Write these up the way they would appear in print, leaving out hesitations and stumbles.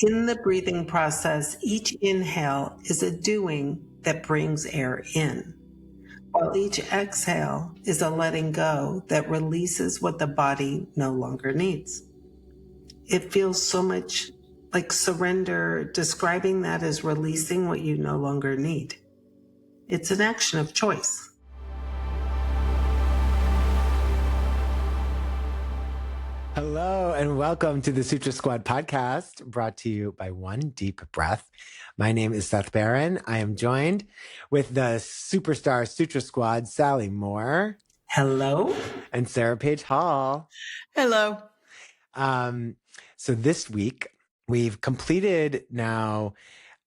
In the breathing process, each inhale is a doing that brings air in, while each exhale is a letting go that releases what the body no longer needs. It feels so much like surrender, describing that as releasing what you no longer need. It's an action of choice. Hello and welcome to the Sutra Squad podcast, brought to you by One Deep Breath. My name is Seth Barron. I am joined with the superstar Sutra Squad, Sally Moore. Hello. And Sarah Page Hall. Hello. So this week, we've completed now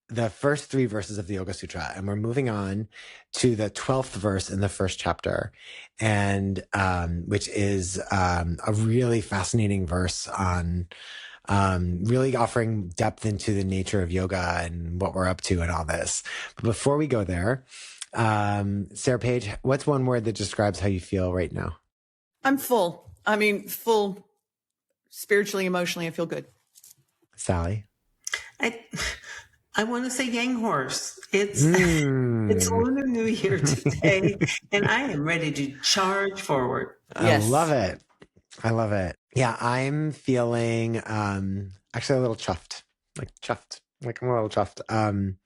the first 3 verses of the Yoga Sutra, and we're moving on to the 12th verse in the first chapter, and which is a really fascinating verse on really offering depth into the nature of yoga and what we're up to and all this. But before we go there, Sarah Page, what's one word that describes how you feel right now? I'm full. Full spiritually, emotionally. I feel good. Sally? I want to say Yang Horse. It's Lunar New Year today, and I am ready to charge forward. Yes. I love it. Yeah, I'm feeling actually a little chuffed. Like I'm a little chuffed. And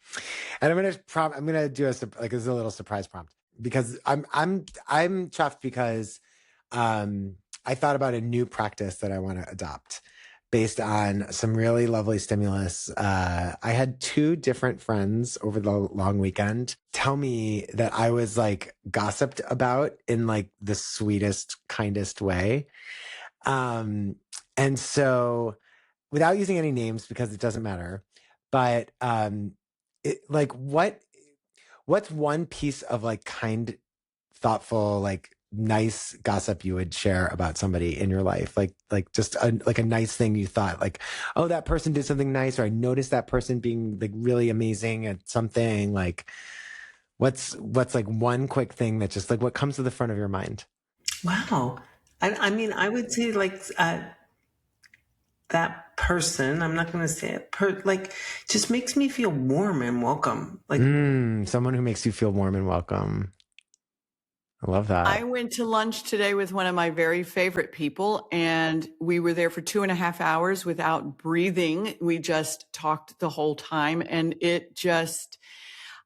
I'm gonna do this is a little surprise prompt, because I'm chuffed because I thought about a new practice that I want to adopt based on some really lovely stimulus. I had 2 different friends over the long weekend tell me that I was gossiped about in the sweetest, kindest way. And so, without using any names because it doesn't matter, but what's one piece of kind, thoughtful, nice gossip you would share about somebody in your life? Just a nice thing you thought, oh, that person did something nice, or I noticed that person being really amazing at something. What's one quick thing that just what comes to the front of your mind? Wow. I would say that person, I'm not going to say it, just makes me feel warm and welcome. Someone who makes you feel warm and welcome. I love that. I went to lunch today with one of my very favorite people, and we were there for 2.5 hours without breathing. We just talked the whole time, and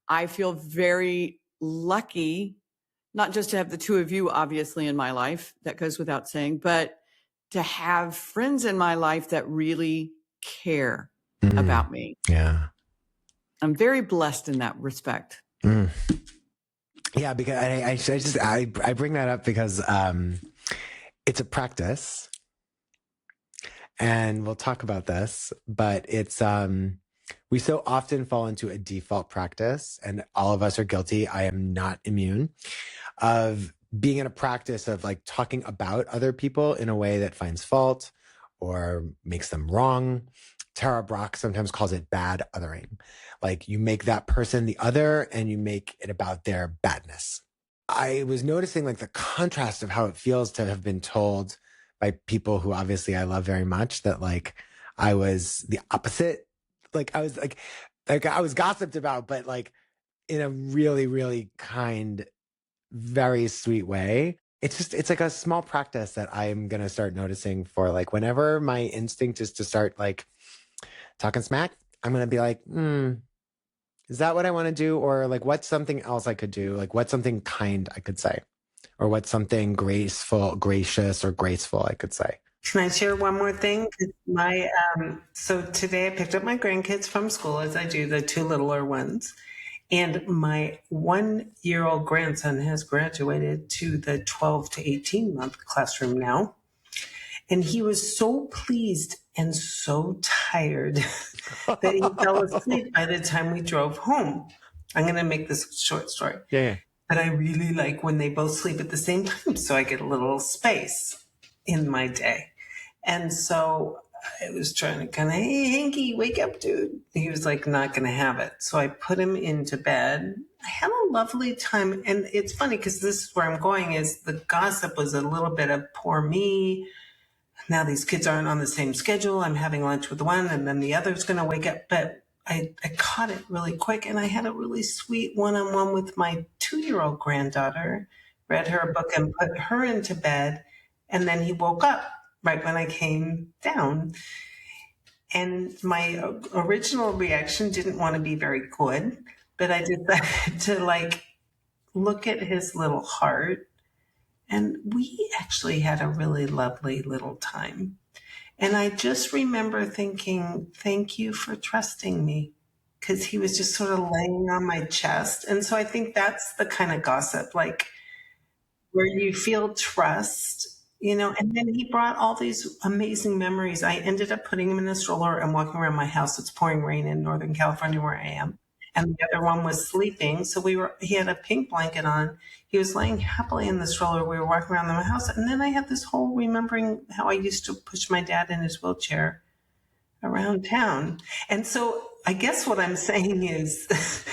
I feel very lucky, not just to have the 2 of you, obviously, in my life, that goes without saying, but to have friends in my life that really care about me. Yeah. I'm very blessed in that respect. Yeah, because I bring that up because it's a practice, and we'll talk about this, but it's we so often fall into a default practice, and all of us are guilty. I am not immune, of being in a practice of talking about other people in a way that finds fault or makes them wrong. Tara Brach sometimes calls it bad othering. You make that person the other and you make it about their badness. I was noticing the contrast of how it feels to have been told by people who obviously I love very much that I was the opposite. I was gossiped about, but in a really, really kind, very sweet way. It's a small practice that I'm going to start noticing for whenever my instinct is to start talking smack, I'm going to be is that what I want to do? Or what's something else I could do? What's something kind I could say? Or what's something gracious or graceful I could say? Can I share one more thing? So today I picked up my grandkids from school, as I do, the 2 littler ones. And my 1-year-old grandson has graduated to the 12 to 18 month classroom now. And he was so pleased and so tired that he fell asleep by the time we drove home. I'm going to make this a short story. Yeah. But I really like when they both sleep at the same time, so I get a little space in my day. And so I was trying to kind of, hey, Hanky, wake up, dude. He was not going to have it. So I put him into bed. I had a lovely time. And it's funny because this is where I'm going, is the gossip was a little bit of poor me. now these kids aren't on the same schedule. I'm having lunch with one and then the other's going to wake up. But I caught it really quick, and I had a really sweet one-on-one with my 2-year-old granddaughter, read her a book and put her into bed. And then he woke up right when I came down. And my original reaction didn't want to be very good, but I decided to like look at his little heart. And we actually had a really lovely little time. And I just remember thinking, thank you for trusting me. Because he was just sort of laying on my chest. And so I think that's the kind of gossip, like where you feel trust, and then he brought all these amazing memories. I ended up putting him in a stroller and walking around my house. It's pouring rain in Northern California where I am. And the other one was sleeping. So he had a pink blanket on. He was laying happily in the stroller. We were walking around my house. And then I had this whole remembering how I used to push my dad in his wheelchair around town. And so I guess what I'm saying is this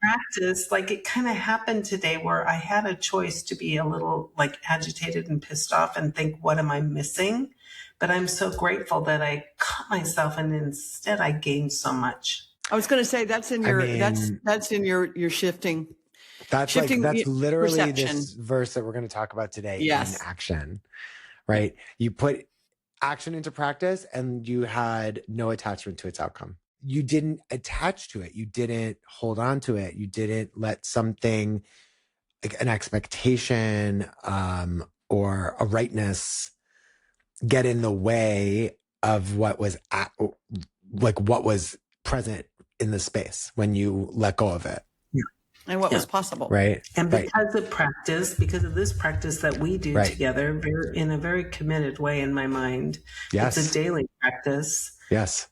practice, like it kind of happened today where I had a choice to be a little like agitated and pissed off and think, what am I missing? But I'm so grateful that I caught myself and instead I gained so much. I was going to say that's in your that's in your shifting. That's literally perception. This verse that we're going to talk about today Yes. in action, right? You put action into practice and you had no attachment to its outcome. You didn't attach to it. You didn't hold on to it. You didn't let something like an expectation or a rightness get in the way of what was what was present in the space when you let go of it. And what was possible. Right. And because of this practice that we do together in a very committed way in my mind, yes. It's a daily practice. Yes.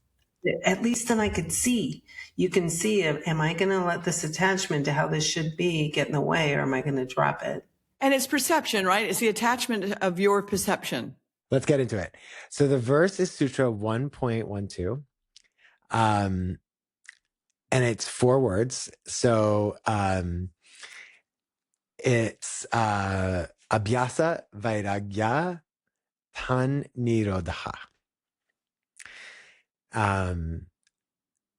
At least then I could see. You can see, am I going to let this attachment to how this should be get in the way, or am I going to drop it? And it's perception, right? It's the attachment of your perception. Let's get into it. So the verse is Sutra 1.12. And it's 4 words. So it's Abhyasa Vairagya Tan Nirodha. And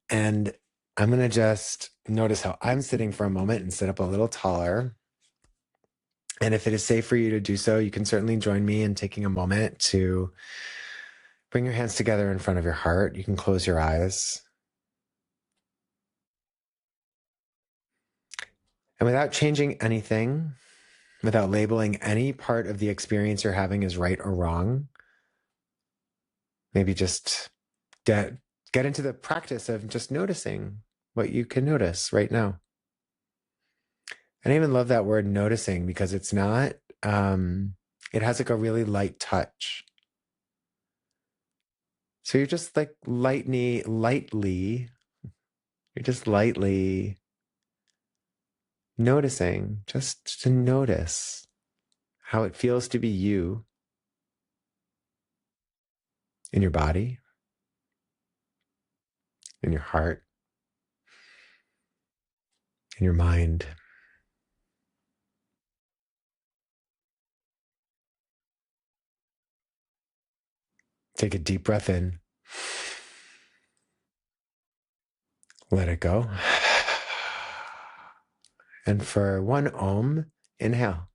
I'm going to just notice how I'm sitting for a moment and sit up a little taller. And if it is safe for you to do so, you can certainly join me in taking a moment to bring your hands together in front of your heart. You can close your eyes. And without changing anything, without labeling any part of the experience you're having as right or wrong, maybe just get into the practice of just noticing what you can notice right now. And I even love that word noticing because it's not, it has like a really light touch. So you're just like lightly, you're just lightly noticing, just to notice how it feels to be you in your body, in your heart, in your mind. Take a deep breath in. Let it go. And for 1 Om, inhale.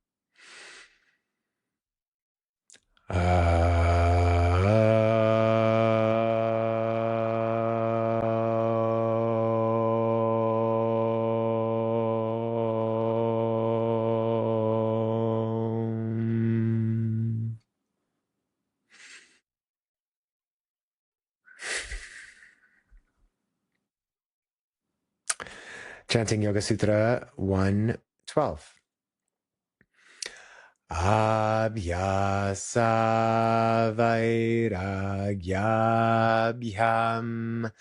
Chanting Yoga Sutra 112. Abhyasa vairagyabhyam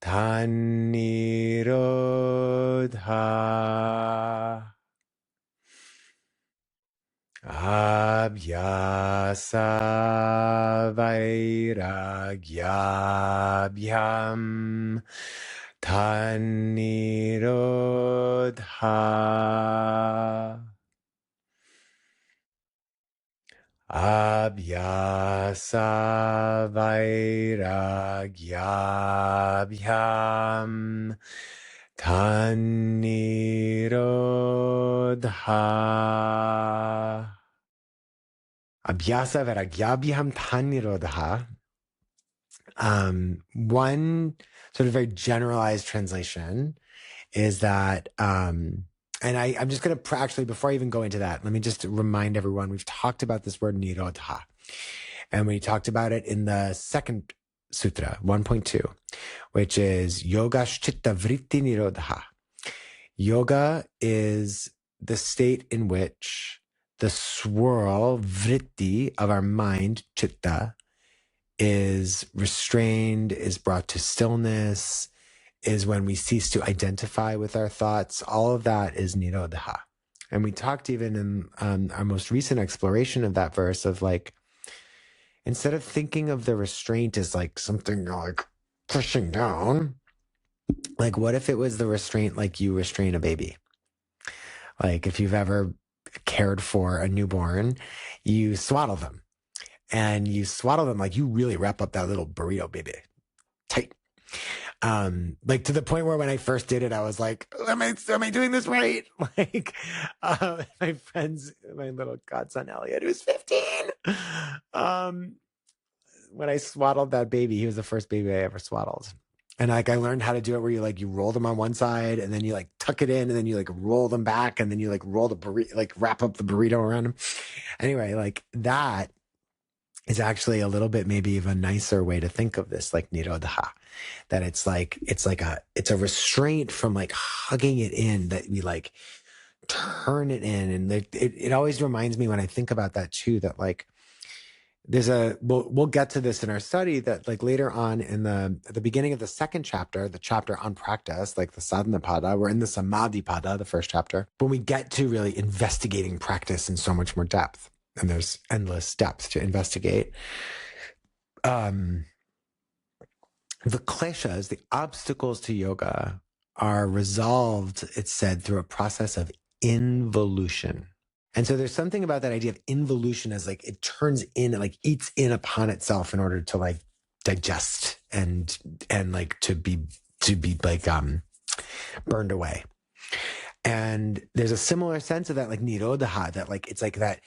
tanirodha. Abhyasa vairagyabhyam tanirodha. Abhyasa vairagyabhyam tanirodha. Abhyasa vairagyabhyam tanirodha. One sort of very generalized translation is that, and I'm just going to actually, before I even go into that, let me just remind everyone, we've talked about this word nirodha, and we talked about it in the second sutra, 1.2, which is yoga chitta vritti nirodha. Yoga is the state in which the swirl, vritti, of our mind, chitta, is restrained, is brought to stillness, is when we cease to identify with our thoughts. All of that is nirodha. And we talked even in our most recent exploration of that verse of like, instead of thinking of the restraint as like something like pushing down, like what if it was the restraint like you restrain a baby? Like if you've ever cared for a newborn, you swaddle them. And you swaddle them like you really wrap up that little burrito baby tight. Like to the point where when I first did it, I was like, am I doing this right? Like, my friends, my little godson Elliot, who's 15, when I swaddled that baby, he was the first baby I ever swaddled. And like, I learned how to do it where you roll them on one side and then you like tuck it in and then you like roll them back and then you like roll the burrito, like wrap up the burrito around them. Anyway, like that is actually a little bit maybe of a nicer way to think of this, like nirodha, that it's a restraint from like hugging it in, that we like turn it in. And it always reminds me when I think about that too, that like we'll get to this in our study, that like later on at the beginning of the second chapter, the chapter on practice, like the sadhana pada, we're in the samadhi pada, the first chapter, when we get to really investigating practice in so much more depth. And there's endless depth to investigate. The kleshas, the obstacles to yoga, are resolved, it's said, through a process of involution. And so there's something about that idea of involution as like it turns in, it like eats in upon itself in order to like digest and like to be like burned away. And there's a similar sense of that, like nirodha, that like it's like that.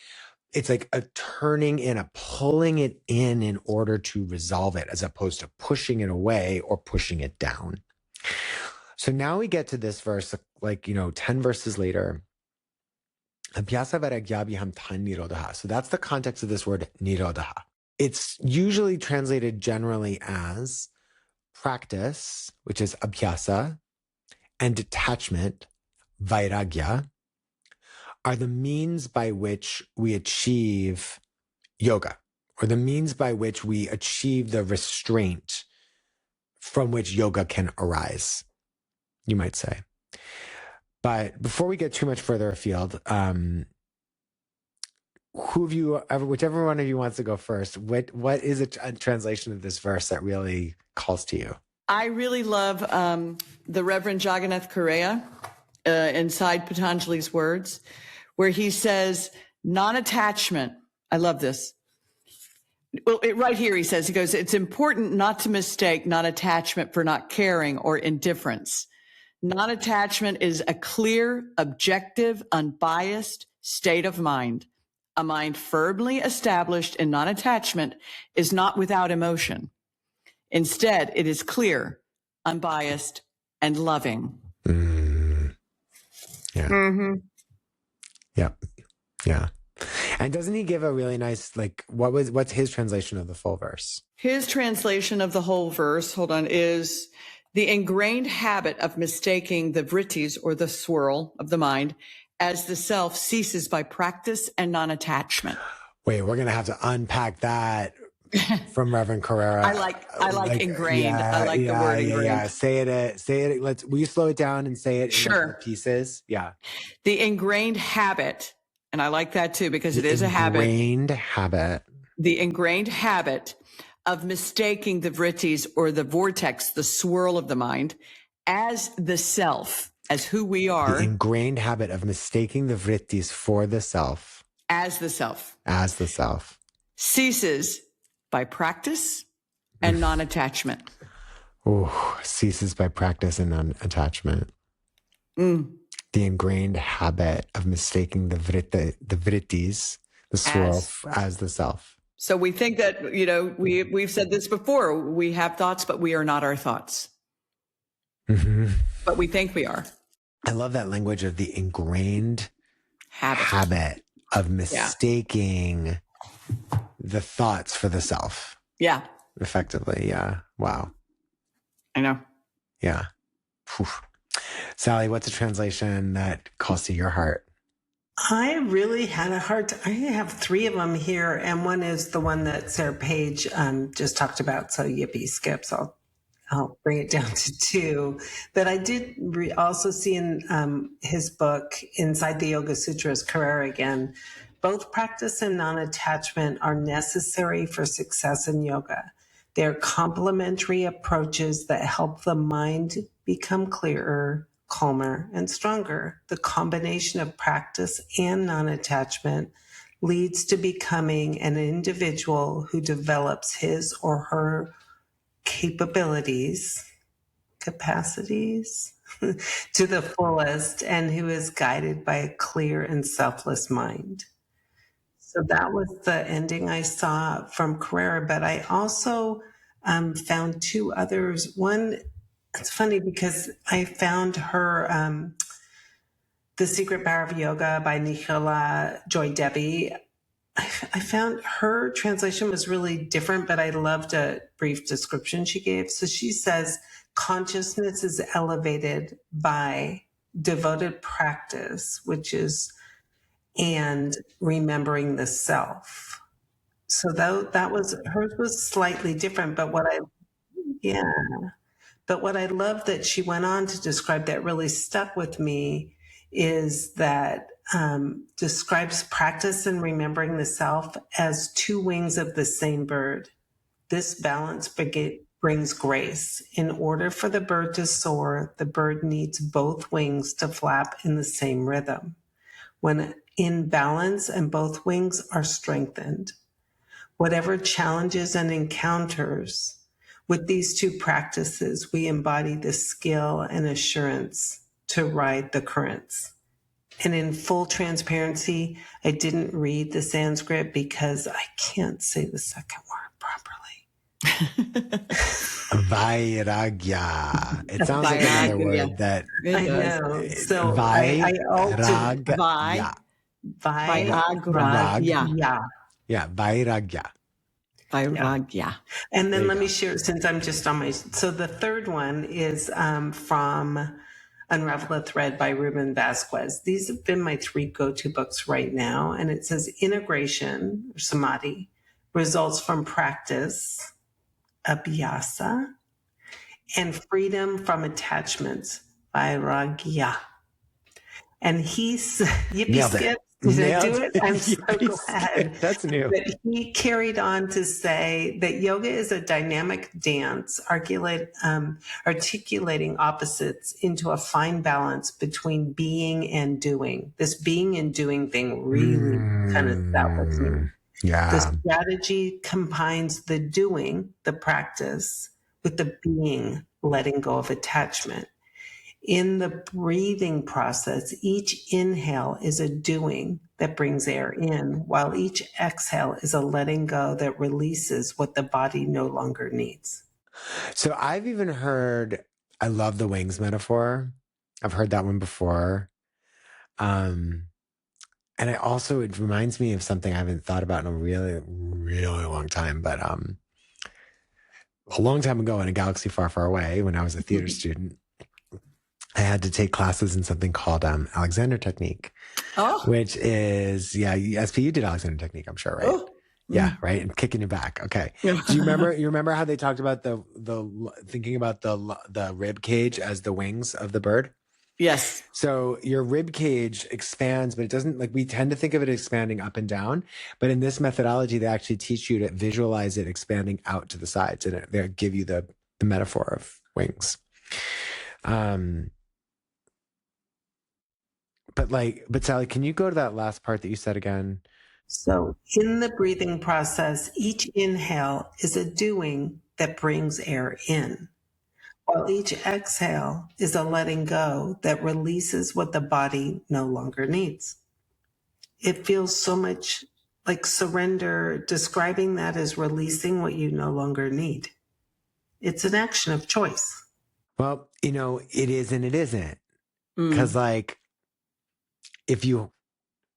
It's like a turning in, a pulling it in order to resolve it, as opposed to pushing it away or pushing it down. So now we get to this verse, like, 10 verses later. Abhyasa vairagyabhyam tan nirodha. So that's the context of this word nirodha. It's usually translated generally as practice, which is abhyasa, and detachment, vairagya, are the means by which we achieve yoga, or the means by which we achieve the restraint from which yoga can arise, you might say. But before we get too much further afield, whichever one of you wants to go first, what is a translation of this verse that really calls to you? I really love the Reverend Jagannath Correa inside Patanjali's words, where he says, non-attachment. I love this. Well, right here he goes, it's important not to mistake non-attachment for not caring or indifference. Non-attachment is a clear, objective, unbiased state of mind. A mind firmly established in non-attachment is not without emotion. Instead, it is clear, unbiased, and loving. Yeah. Mm-hmm. Yeah. And doesn't he give a really nice, like, what's his translation of the full verse? His translation of the whole verse, is the ingrained habit of mistaking the vrittis, or the swirl of the mind, as the self ceases by practice and non-attachment. Wait, we're going to have to unpack that from Reverend Carrera. I like ingrained. Yeah, I like the word ingrained. Yeah. Say it. Will you slow it down and say it Sure. in like pieces? Yeah. The ingrained habit. And I like that too, because it is a habit. The ingrained habit of mistaking the vrittis, or the vortex, the swirl of the mind, as the self, as who we are. The ingrained habit of mistaking the vrittis for the self. as the self. As the self. Ceases by practice and non-attachment. Oh, ceases by practice and non-attachment. The ingrained habit of mistaking the vrittis, the swirl, as the self. So we think that, we've said this before, we have thoughts, but we are not our thoughts. But we think we are. I love that language of the ingrained habit of mistaking the thoughts for the self. Yeah. Effectively. Yeah. Wow. I know. Yeah. Whew. Sally, what's a translation that calls to your heart? I really had a hard time. I have 3 of them here, and one is the one that Sarah Page just talked about. So yippee skips. I'll bring it down to 2. But I did also see in his book, Inside the Yoga Sutras, Carrera again, both practice and non-attachment are necessary for success in yoga. They're complementary approaches that help the mind become clearer, calmer, and stronger. The combination of practice and non-attachment leads to becoming an individual who develops his or her capacities to the fullest, and who is guided by a clear and selfless mind. So that was the ending I saw from Carrera, but I also found 2 others. One, it's funny because I found her, The Secret Power of Yoga by Nicola Joy Debbie. I found her translation was really different, but I loved a brief description she gave. So she says, consciousness is elevated by devoted practice, which is, and remembering the self. So that was, hers was slightly different, but what I love that she went on to describe that really stuck with me is that describes practice and remembering the self as 2 wings of the same bird. This balance brings grace. In order for the bird to soar, the bird needs both wings to flap in the same rhythm. When in balance and both wings are strengthened, whatever challenges and encounters, with these 2 practices, we embody the skill and assurance to ride the currents. And in full transparency, I didn't read the Sanskrit because I can't say the second word properly. Vairagya. It sounds like another word that I know. So Vairagya. Vairagya. Yeah, Vairagya. Vairagya. And then let me share, since I'm just on so the third one is from Unravel a Thread by Ruben Vasquez. These have been my 3 go-to books right now. And it says integration, or samadhi, results from practice, abhyasa, and freedom from attachments, vairagya. And he's, yippee skip, did I do it? I'm so glad. That's new. But he carried on to say that yoga is a dynamic dance, articulating opposites into a fine balance between being and doing. This being and doing thing really kind of sat with me. Yeah. The strategy combines the doing, the practice, with the being, letting go of attachment. In the breathing process, each inhale is a doing that brings air in, while each exhale is a letting go that releases what the body no longer needs. So I've even heard, I love the wings metaphor. I've heard that one before. And it reminds me of something I haven't thought about in a really, really long time, but a long time ago in a galaxy far, far away, when I was a theater student, I had to take classes in something called Alexander Technique, which is, SPU did Alexander Technique, I'm sure, right? Oh. Yeah, right. And kicking you back. Okay. Do you remember how they talked about the thinking about the rib cage as the wings of the bird? Yes. So your rib cage expands, but it doesn't, like, we tend to think of it expanding up and down, but in this methodology, they actually teach you to visualize it expanding out to the sides, and they give you the metaphor of wings. But Sally, can you go to that last part that you said again? So, in the breathing process, each inhale is a doing that brings air in, while each exhale is a letting go that releases what the body no longer needs. It feels so much like surrender, describing that as releasing what you no longer need. It's an action of choice. Well, it is and it isn't. Because, Mm. like, if you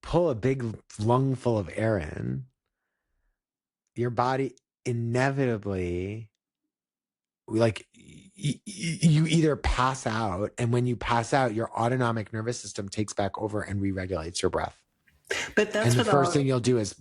pull a big lung full of air in, your body inevitably, like, you either pass out, and when you pass out, your autonomic nervous system takes back over and re-regulates your breath. But And that's the what first all, thing you'll do is,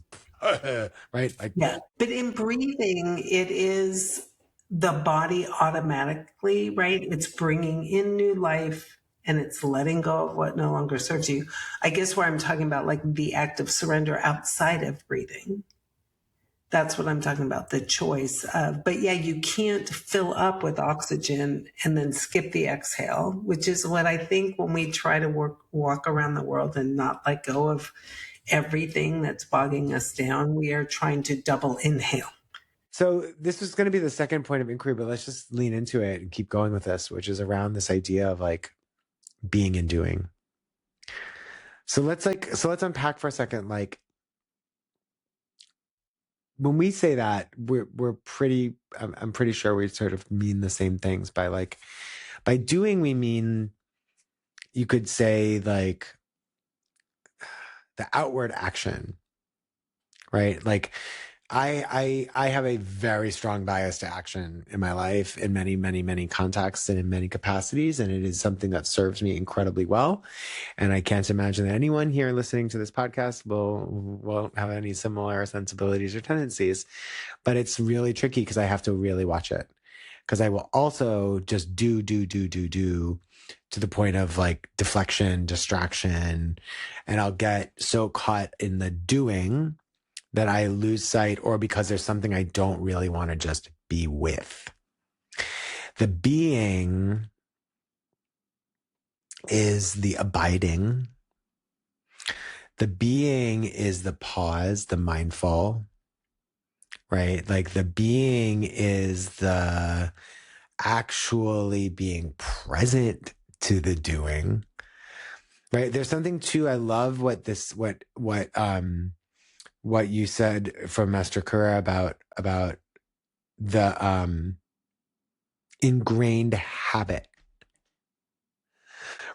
right? Like, yeah. But in breathing, it is the body automatically, right? It's bringing in new life and it's letting go of what no longer serves you. I guess where I'm talking about, like the act of surrender outside of breathing. That's what I'm talking about, the choice of, but yeah, you can't fill up with oxygen and then skip the exhale, which is what I think when we try to walk around the world and not let go of everything that's bogging us down, we are trying to double inhale. so this was going to be the second point of inquiry, but let's just lean into it and keep going with this, which is around this idea of like being and doing. So let's unpack for a second. Like, when we say that, I'm pretty sure we sort of mean the same things by doing. We mean, you could say, like, the outward action, right? Like, I have a very strong bias to action in my life in many, many, many contexts and in many capacities. And it is something that serves me incredibly well. And I can't imagine that anyone here listening to this podcast won't have any similar sensibilities or tendencies, but it's really tricky because I have to really watch it. Because I will also just do to the point of like deflection, distraction, and I'll get so caught in the doing that I lose sight, or because there's something I don't really want to just be with. The being is the abiding. The being is the pause, the mindful, right? Like, the being is the actually being present to the doing, right? There's something too, I love what you said from Master Kura about the ingrained habit,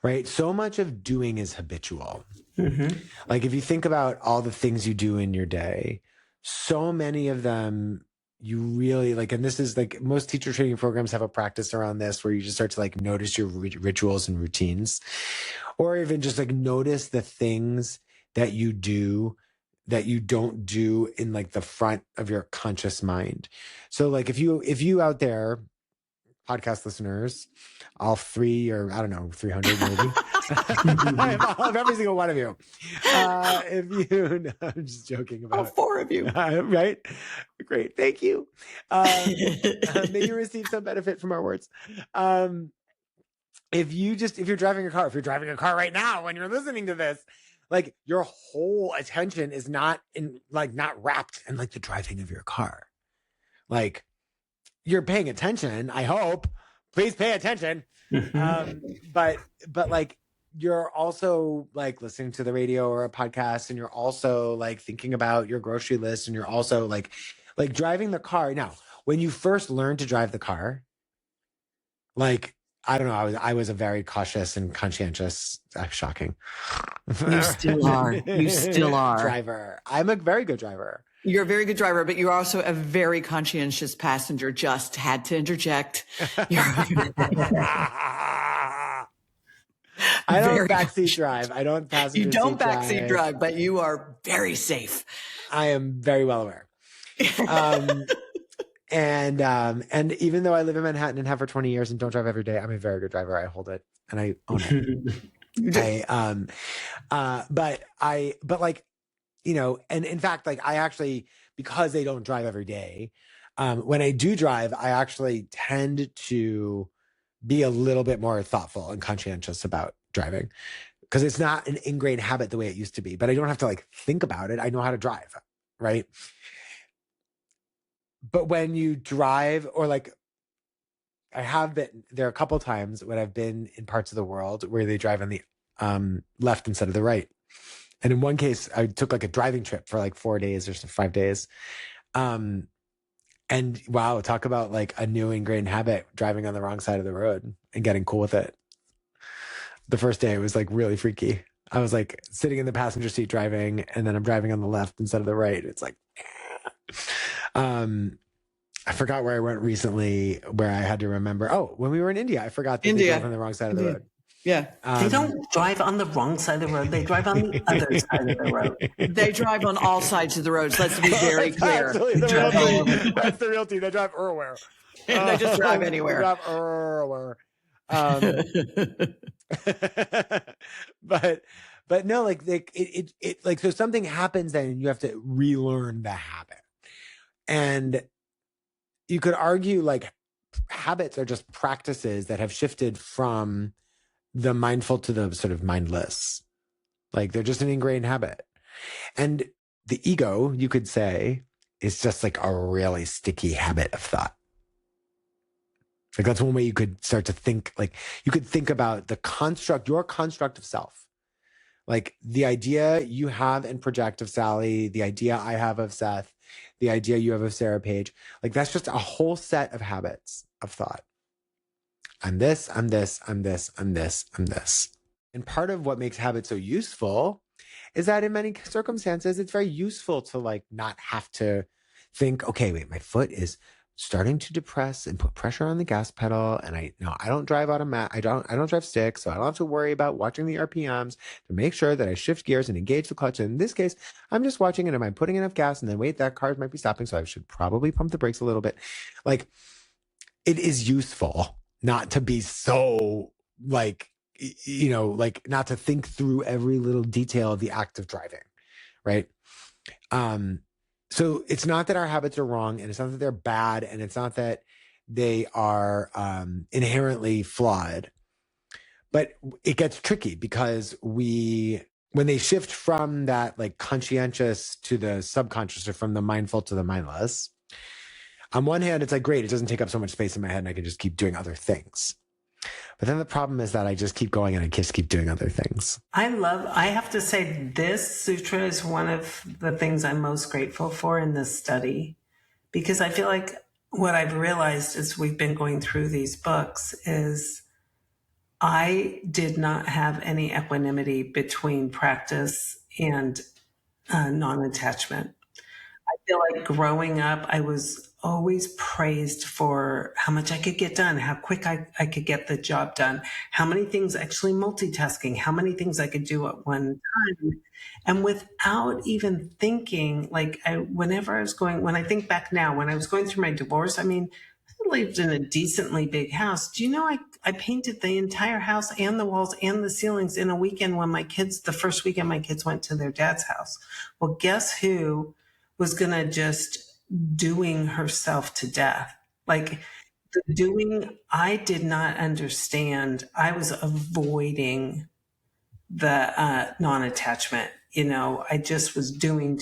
right? So much of doing is habitual. Mm-hmm. Like, if you think about all the things you do in your day, so many of them you really like, and this is like, most teacher training programs have a practice around this where you just start to like notice your rituals and routines, or even just like notice the things that you do that you don't do in like the front of your conscious mind. So like, if you out there, podcast listeners, all three, or I don't know, 300 maybe, of every single one of you. If you, no, I'm just joking All about, four of you. right? Great. Thank you. May you receive some benefit from our words. If you're driving a car, if you're driving a car right now, when you're listening to this, like, your whole attention is not wrapped in like the driving of your car. Like, you're paying attention. I hope. Please pay attention. Mm-hmm. But like, you're also like listening to the radio or a podcast, and you're also like thinking about your grocery list, and you're also like driving the car. Now, when you first learned to drive the car, like, I don't know, I was a very cautious and conscientious, shocking. You still are. You still are. Driver. I'm a very good driver. You're a very good driver, but you're also a very conscientious passenger. Just had to interject. I don't backseat drive. I don't passenger You don't seat backseat drive, but you are very safe. I am very well aware. And even though I live in Manhattan and have for 20 years and don't drive every day, I'm a very good driver. I hold it and I own it. But like, and in fact, like, I actually, because they don't drive every day, when I do drive, I actually tend to be a little bit more thoughtful and conscientious about driving. because it's not an ingrained habit the way it used to be, but I don't have to like think about it. I know how to drive, right? But when you drive, or like I have been there a couple times when I've been in parts of the world where they drive on the left instead of the right. And in one case, I took like a driving trip for like 4 days or 5 days. Um, and wow, talk about like a new ingrained habit, driving on the wrong side of the road and getting cool with it. The first day it was like really freaky. I was like sitting in the passenger seat driving, and then I'm driving on the left instead of the right. It's like, I forgot where I went recently where I had to remember. Oh, when we were in India, I forgot that they drove on the wrong side of the road. Yeah. They don't drive on the wrong side of the road. They drive on the other side of the road. They drive on all sides of the roads. Let's be very clear. That's the real team. They drive everywhere. They just drive anywhere. They drive everywhere. But no, like it like, so something happens then and you have to relearn the habit. And you could argue like habits are just practices that have shifted from the mindful to the sort of mindless. Like they're just an ingrained habit. And the ego, you could say, is just like a really sticky habit of thought. Like that's one way you could start to think, like you could think about the construct, your construct of self. Like the idea you have and project of Sally, the idea I have of Seth, the idea you have of Sarah Page, like that's just a whole set of habits of thought. I'm this, I'm this, I'm this, I'm this, I'm this. And part of what makes habits so useful is that in many circumstances, it's very useful to like not have to think, okay, wait, my foot is starting to depress and put pressure on the gas pedal. And I don't drive automatic. I don't drive stick. So I don't have to worry about watching the RPMs to make sure that I shift gears and engage the clutch. And in this case, I'm just watching it. Am I putting enough gas? And then wait, that car might be stopping. So I should probably pump the brakes a little bit. Like it is useful not to be so like, like not to think through every little detail of the act of driving. Right. So it's not that our habits are wrong, and it's not that they're bad, and it's not that they are inherently flawed, but it gets tricky because when they shift from that like conscientious to the subconscious, or from the mindful to the mindless, on one hand, it's like, great, it doesn't take up so much space in my head and I can just keep doing other things. But then the problem is that I just keep going and I just keep doing other things. I have to say, this sutra is one of the things I'm most grateful for in this study, because I feel like what I've realized as we've been going through these books is I did not have any equanimity between practice and non-attachment. I feel like growing up, I was always praised for how much I could get done, how quick I could get the job done, how many things, actually multitasking, how many things I could do at one time. And without even thinking, like when I think back now, when I was going through my divorce, I mean, I lived in a decently big house. Do you know, I painted the entire house and the walls and the ceilings in a weekend when the first weekend my kids went to their dad's house. Well, guess who was going to just doing herself to death? Like the doing, I did not understand. I was avoiding the non-attachment. I just was doing.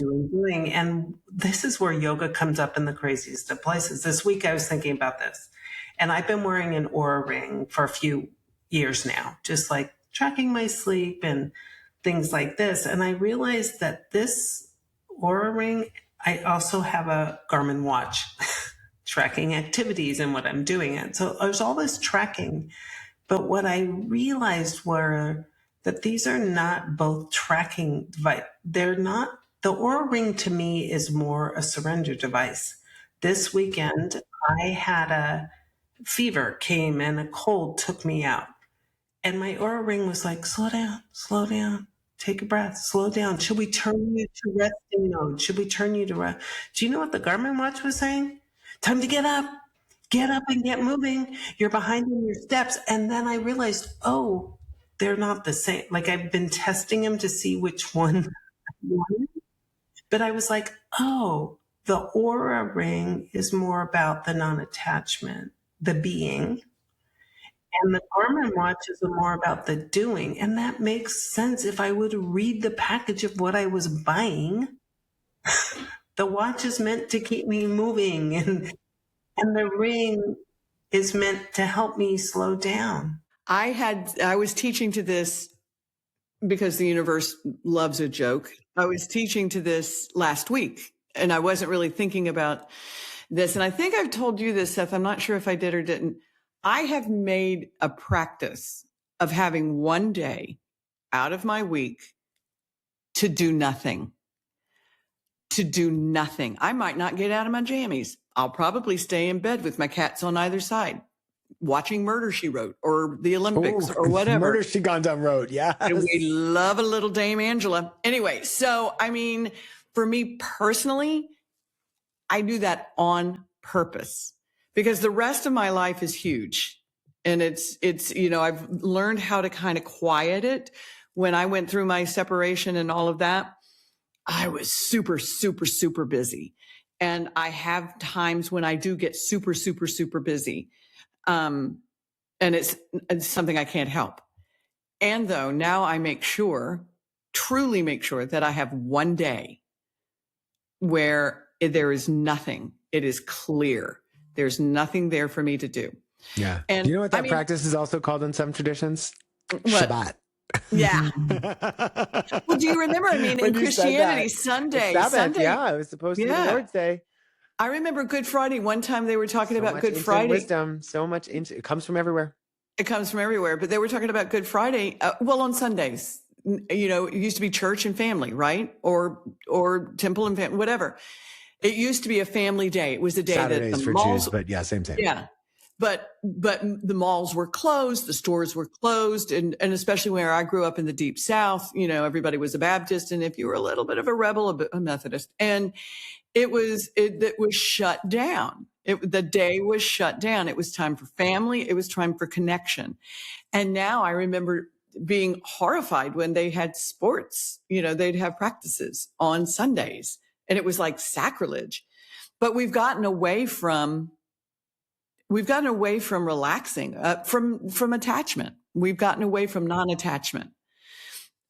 And this is where yoga comes up in the craziest of places. This week I was thinking about this, and I've been wearing an Aura ring for a few years now, just like tracking my sleep and things like this. And I realized that this Aura ring, I also have a Garmin watch tracking activities and what I'm doing. And so there's all this tracking. But what I realized were that these are not both tracking device. They're not, the Aura ring to me is more a surrender device. This weekend, I had a fever came and a cold took me out. And my Aura ring was like, slow down, take a breath, slow down. Should we turn you to resting mode? Should we turn you to rest? Do you know what the Garmin watch was saying? Time to get up and get moving. You're behind in your steps. And then I realized, oh, they're not the same. Like I've been testing them to see which one I wanted. But I was like, oh, the Aura ring is more about the non-attachment, the being. And the Garmin watches are more about the doing. And that makes sense. If I would read the package of what I was buying, the watch is meant to keep me moving, and the ring is meant to help me slow down. I was teaching to this because the universe loves a joke. I was teaching to this last week and I wasn't really thinking about this. And I think I've told you this, Seth. I'm not sure if I did or didn't. I have made a practice of having one day out of my week to do nothing. To do nothing. I might not get out of my jammies. I'll probably stay in bed with my cats on either side, watching Murder, She Wrote or the Olympics or whatever. Murder, She Gone Down Road. Yeah. We love a little Dame Angela. Anyway, so I mean, for me personally, I do that on purpose because the rest of my life is huge. And it's, I've learned how to kind of quiet it. When I went through my separation and all of that, I was super, super, super busy. And I have times when I do get super, super, super busy. And it's something I can't help. And though now I truly make sure that I have one day where there is nothing. It is clear. There's nothing there for me to do. Yeah. And do you know what that practice is also called in some traditions? What? Shabbat. Yeah. Well, do you remember? I mean, in Christianity, Sunday. Yeah, it was supposed to be the Lord's Day. I remember Good Friday. One time they were talking about Good Friday. Wisdom, so much. It comes from everywhere. It comes from everywhere. But they were talking about Good Friday. On Sundays, it used to be church and family, right? Or temple and family, whatever. It used to be a family day. It was a day Saturdays that the for malls, Jews, but yeah, same. Yeah. But the malls were closed, the stores were closed, and especially where I grew up in the deep South, everybody was a Baptist, and if you were a little bit of a rebel, a Methodist, and it was shut down. The day was shut down. It was time for family. It was time for connection. And now I remember being horrified when they had sports. They'd have practices on Sundays, and it was like sacrilege. But we've gotten away from relaxing, from attachment. We've gotten away from non-attachment.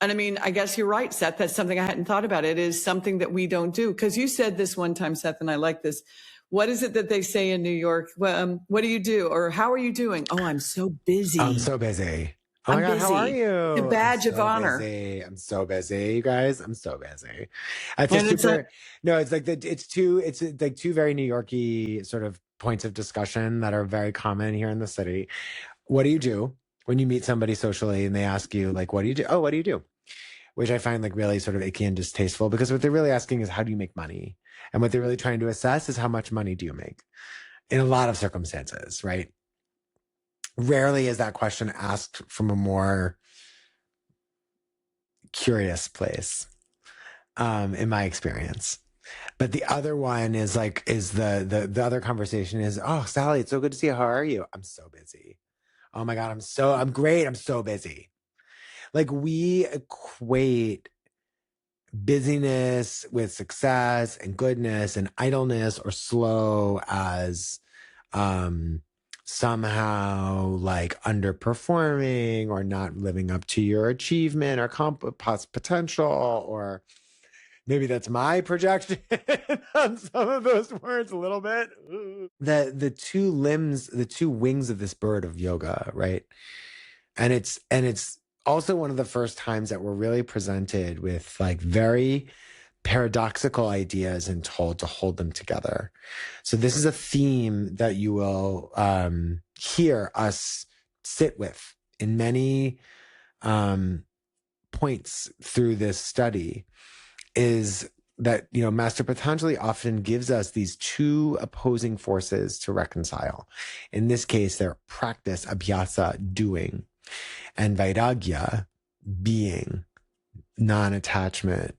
And I mean, I guess you're right, Seth. That's something I hadn't thought about. It is something that we don't do. Because you said this one time, Seth, and I like this. What is it that they say in New York? What do you do? Or how are you doing? Oh, I'm so busy. I'm so busy. Oh my God, how are you? The badge of honor. Busy. I'm so busy, you guys. I'm so busy. I feel super. It's like it's like two very New Yorky sort of points of discussion that are very common here in the city. What do you do when you meet somebody socially and they ask you, like, what do you do? Oh, what do you do? Which I find like really sort of icky and distasteful, because what they're really asking is, how do you make money? And what they're really trying to assess is, how much money do you make? In a lot of circumstances, right? Rarely is that question asked from a more curious place, in my experience. But the other one is the other conversation is, oh, Sally, it's so good to see you. How are you? I'm so busy. Oh my God, I'm great. I'm so busy. Like, we equate busyness with success and goodness, and idleness or slow as somehow like underperforming or not living up to your achievement or potential, or maybe that's my projection on some of those words a little bit. The two wings of this bird of yoga, right? And it's also one of the first times that we're really presented with like very paradoxical ideas and told to hold them together. So this is a theme that you will hear us sit with in many points through this study, is that, Master Patanjali often gives us these two opposing forces to reconcile. In this case, they're practice, abhyasa, doing, and vairagya, being, non-attachment,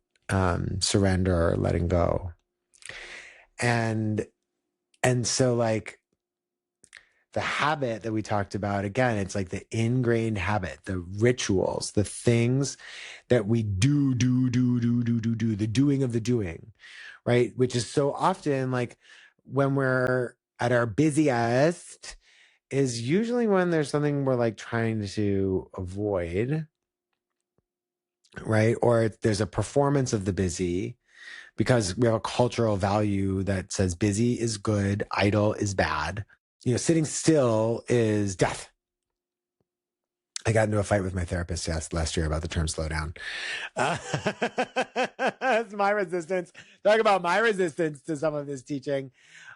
surrender, letting go. And so like the habit that we talked about, again, it's like the ingrained habit, the rituals, the things that we do, the doing of the doing, right? Which is so often like when we're at our busiest is usually when there's something we're like trying to avoid, right? Or there's a performance of the busy because we have a cultural value that says busy is good, idle is bad. You know, sitting still is death. I got into a fight with my therapist last year about the term slow down. That's my resistance. Talk about my resistance to some of this teaching.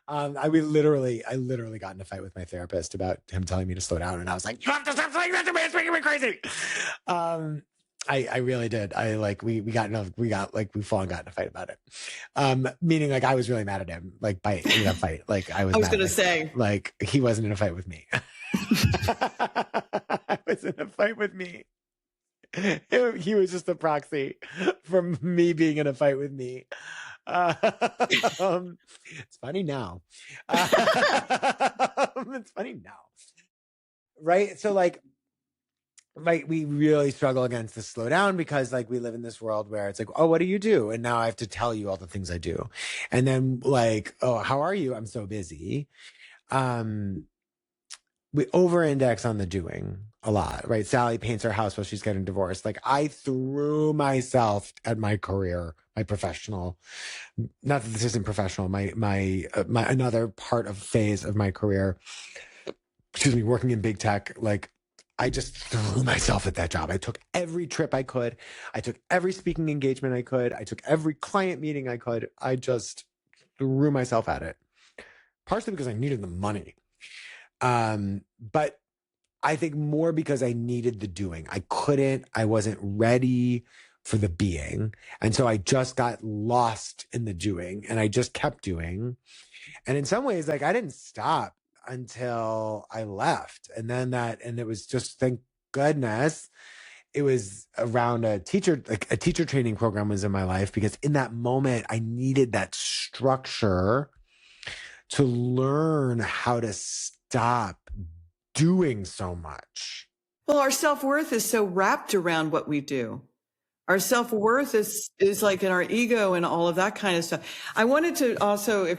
I literally got in a fight with my therapist about him telling me to slow down. And I was like, you have to stop saying that to me. It's making me crazy. I really did. We full on got in a fight about it. Meaning like I was really mad at him, like in a fight. Like I was going to say, like he wasn't in a fight with me. I was in a fight with me. He was just a proxy for me being in a fight with me. It's funny now. It's funny now. Right? So like we really struggle against the slow down because like we live in this world where it's like, oh, what do you do? And now I have to tell you all the things I do. And then like, oh, how are you? I'm so busy. We over-index on the doing a lot, right? Sally paints her house while she's getting divorced. Like I threw myself at my career, my professional, not that this isn't professional, my another part of phase of my career, excuse me, working in big tech. Like I just threw myself at that job. I took every trip I could. I took every speaking engagement I could. I took every client meeting I could. I just threw myself at it. Partially because I needed the money. But I think more because I needed the doing. I wasn't ready for the being. And so I just got lost in the doing and I just kept doing. And in some ways, like I didn't stop until I left. And it was just, thank goodness, it was around a teacher training program was in my life because in that moment I needed that structure to learn how to stop doing so much. Well, our self-worth is so wrapped around what we do. Our self-worth is like in our ego and all of that kind of stuff. I wanted to also,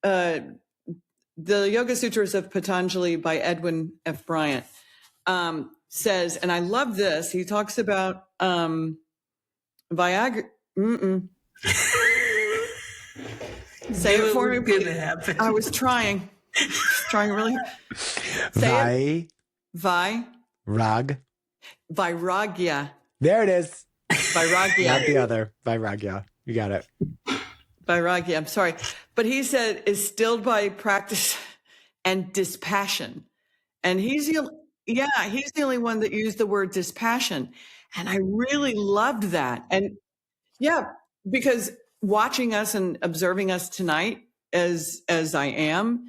the Yoga Sutras of Patanjali by Edwin F. Bryant says, and I love this, he talks about Viagra. Say it for me, please. I was trying really hard. Vairagya. There it is. Vairagya. Not the other. Vairagya. You got it. Vairagya. I'm sorry. But he said is stilled by practice and dispassion. And he's the only one that used the word dispassion. And I really loved that. And yeah, because watching us and observing us tonight as I am,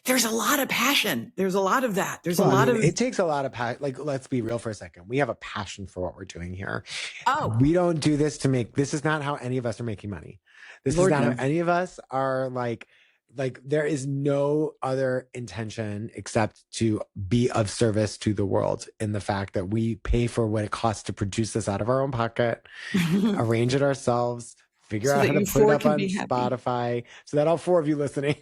there's a lot of passion. There's a lot of that. It takes a lot of passion. Like, let's be real for a second. We have a passion for what we're doing here. Oh, we don't do this this is not how any of us are making money. This is not how any of us are like there is no other intention except to be of service to the world in the fact that we pay for what it costs to produce this out of our own pocket, arrange it ourselves, figure out how to put it up on Spotify so that all four of you listening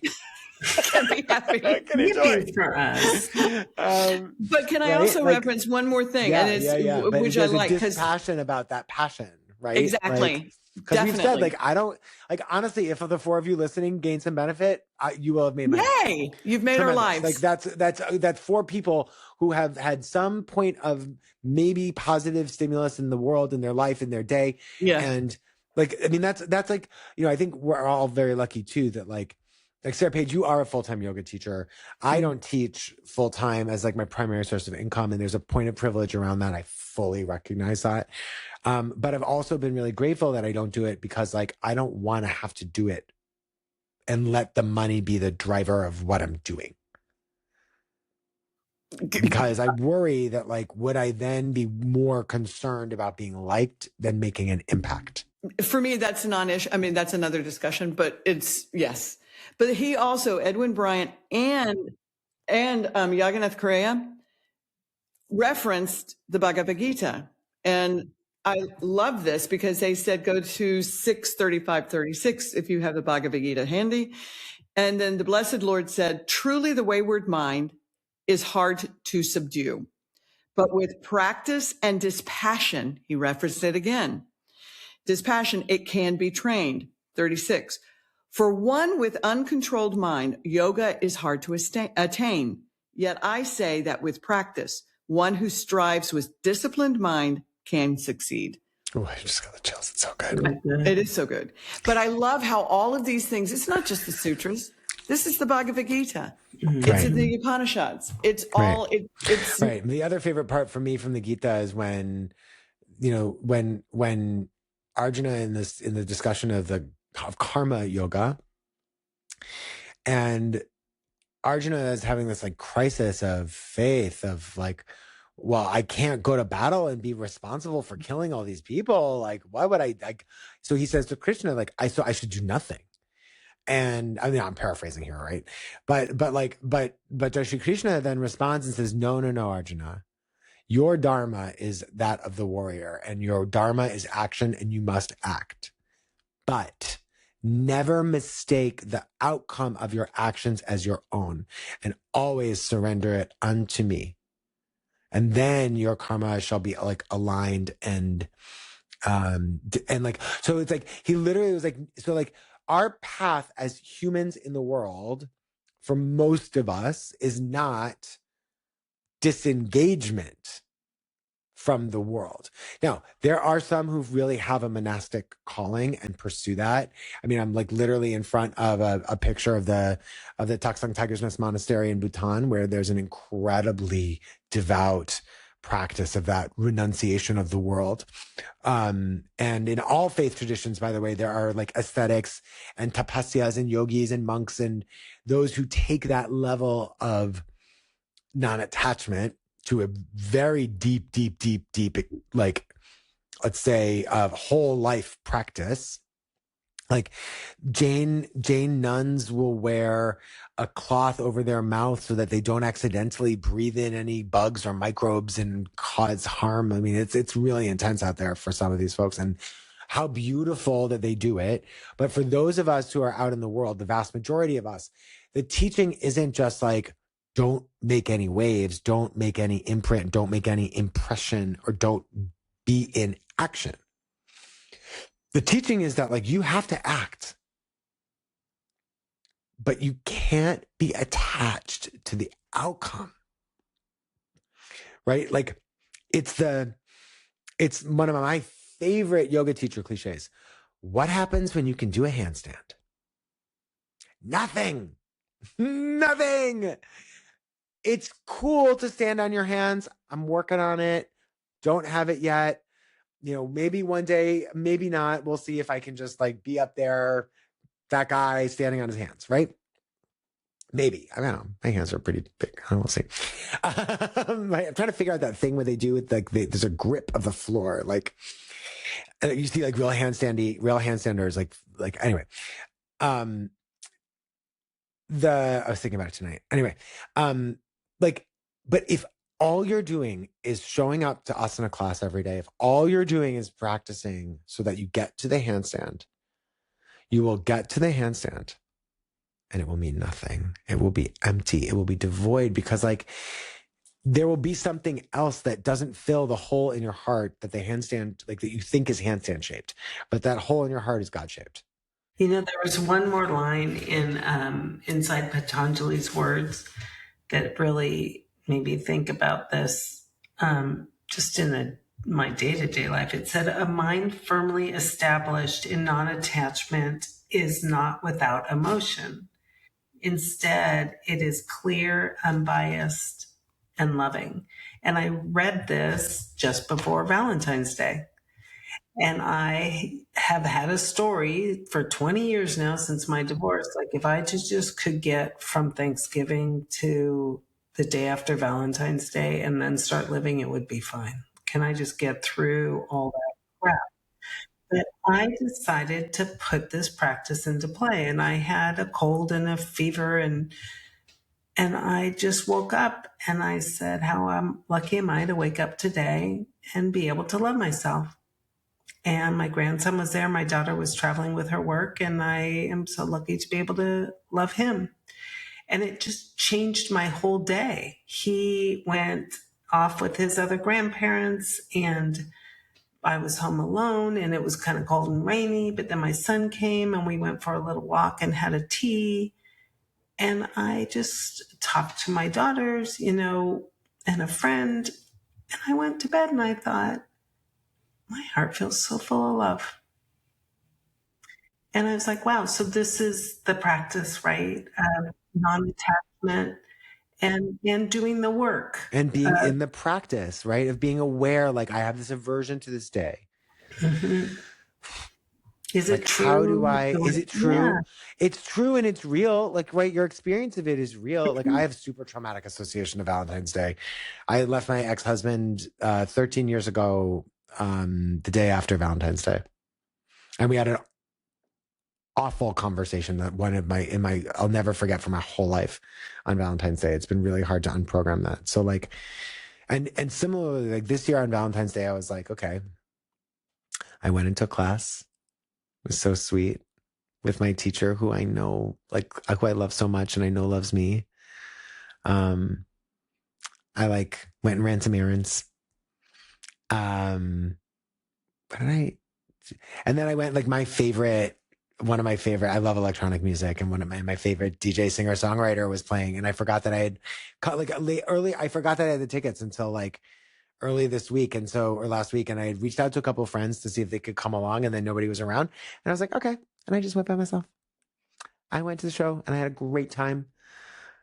can be happy. Can enjoy for us. But can I also reference one more thing? But which there's I like, a passion about that passion, right? Exactly. Because we've said, like, I don't, like, honestly, if the four of you listening gain some benefit, you will have made money. Yay! You've made our lives. Like, that's four people who have had some point of maybe positive stimulus in the world, in their life, in their day. Yeah. And, like, I mean, that's like, I think we're all very lucky, too, that, like Sarah Paige, you are a full-time yoga teacher. I don't teach full-time as like my primary source of income. And there's a point of privilege around that. I fully recognize that. But I've also been really grateful that I don't do it because like, I don't want to have to do it and let the money be the driver of what I'm doing. Because I worry that like, would I then be more concerned about being liked than making an impact? For me, that's a non-issue. I mean, that's another discussion, but yes. But he also, Edwin Bryant and Yaganath Correa referenced the Bhagavad Gita. And I love this because they said, go to 6:35:36 if you have the Bhagavad Gita handy. And then the Blessed Lord said, truly the wayward mind is hard to subdue. But with practice and dispassion, he referenced it again. Dispassion, it can be trained. 36. For one with uncontrolled mind, yoga is hard to attain. Yet I say that with practice, one who strives with disciplined mind can succeed. Oh, I just got the chills. It's so good. It is so good. But I love how all of these things, it's not just the sutras. This is the Bhagavad Gita. It's in the Upanishads. It's all, it's right. The other favorite part for me from the Gita is when, when Arjuna in the discussion of karma yoga, and Arjuna is having this like crisis of faith of like, well, I can't go to battle and be responsible for killing all these people. Like, why would I like? So he says to Krishna, like, I should do nothing. And I mean, I'm paraphrasing here, right? But Shri Krishna then responds and says, no, Arjuna. Your dharma is that of the warrior, and your dharma is action, and you must act. But never mistake the outcome of your actions as your own, and always surrender it unto me. And then your karma shall be like aligned and like, so it's like, he literally was like, so like our path as humans in the world for most of us is not disengagement from the world. Now, there are some who really have a monastic calling and pursue that. I mean, I'm like literally in front of a picture of the Taksang Tiger's Nest Monastery in Bhutan, where there's an incredibly devout practice of that renunciation of the world. And in all faith traditions, by the way, there are like ascetics and tapasyas and yogis and monks and those who take that level of non-attachment to a very deep, like, let's say, whole life practice. Like Jain nuns will wear a cloth over their mouth so that they don't accidentally breathe in any bugs or microbes and cause harm. I mean, it's really intense out there for some of these folks, and how beautiful that they do it. But for those of us who are out in the world, the vast majority of us, the teaching isn't just like, don't make any waves, don't make any imprint, don't make any impression, or don't be in action. The teaching is that like you have to act, but you can't be attached to the outcome, right? Like it's one of my favorite yoga teacher cliches. What happens when you can do a handstand? Nothing. It's cool to stand on your hands. I'm working on it. Don't have it yet. Maybe one day, maybe not. We'll see if I can just like be up there, that guy standing on his hands, right? Maybe. I don't know. My hands are pretty big. We'll see. I'm trying to figure out that thing where they do it. Like there's a grip of the floor. Like you see like real handstanders. Like anyway, I was thinking about it tonight. Anyway, but if all you're doing is showing up to asana class every day, if all you're doing is practicing so that you get to the handstand, you will get to the handstand and it will mean nothing. It will be empty. It will be devoid because like there will be something else that doesn't fill the hole in your heart that the handstand, like that you think is handstand shaped, but that hole in your heart is God shaped. There was one more line in inside Patanjali's words that really made me think about this just in my day-to-day life. It said, a mind firmly established in non-attachment is not without emotion. Instead, it is clear, unbiased, and loving. And I read this just before Valentine's Day. And I have had a story for 20 years now since my divorce. Like if I just could get from Thanksgiving to the day after Valentine's Day and then start living, it would be fine. Can I just get through all that crap? But I decided to put this practice into play, and I had a cold and a fever, and I just woke up and I said, how lucky am I to wake up today and be able to love myself? And my grandson was there. My daughter was traveling with her work, and I am so lucky to be able to love him. And it just changed my whole day. He went off with his other grandparents, and I was home alone, and it was kind of cold and rainy. But then my son came, and we went for a little walk and had a tea. And I just talked to my daughters, and a friend. And I went to bed and I thought, my heart feels so full of love. And I was like, wow, so this is the practice, right? Non-attachment and doing the work. And being in the practice, right? Of being aware, like I have this aversion to this day. Mm-hmm. Is it Like, how do true? is it Yeah. true? It's true and it's real. Like, right, your experience of it is real. Like, I have super traumatic association of Valentine's Day. I left my ex-husband 13 years ago, the day after Valentine's Day. And we had an awful conversation that I'll never forget for my whole life on Valentine's Day. It's been really hard to unprogram that. So like, and similarly, like this year on Valentine's Day, I was like, okay, I went into class. It was so sweet with my teacher who I know, like who I love so much and I know loves me. I like went and ran some errands. What did I, and then I went like one of my favorite, I love electronic music, and one of my favorite DJ singer songwriter was playing, and I forgot that I had cut like early. I forgot that I had the tickets until like early this week, or last week, and I had reached out to a couple of friends to see if they could come along, and then nobody was around, and I was like, okay, and I just went by myself. I went to the show, and I had a great time.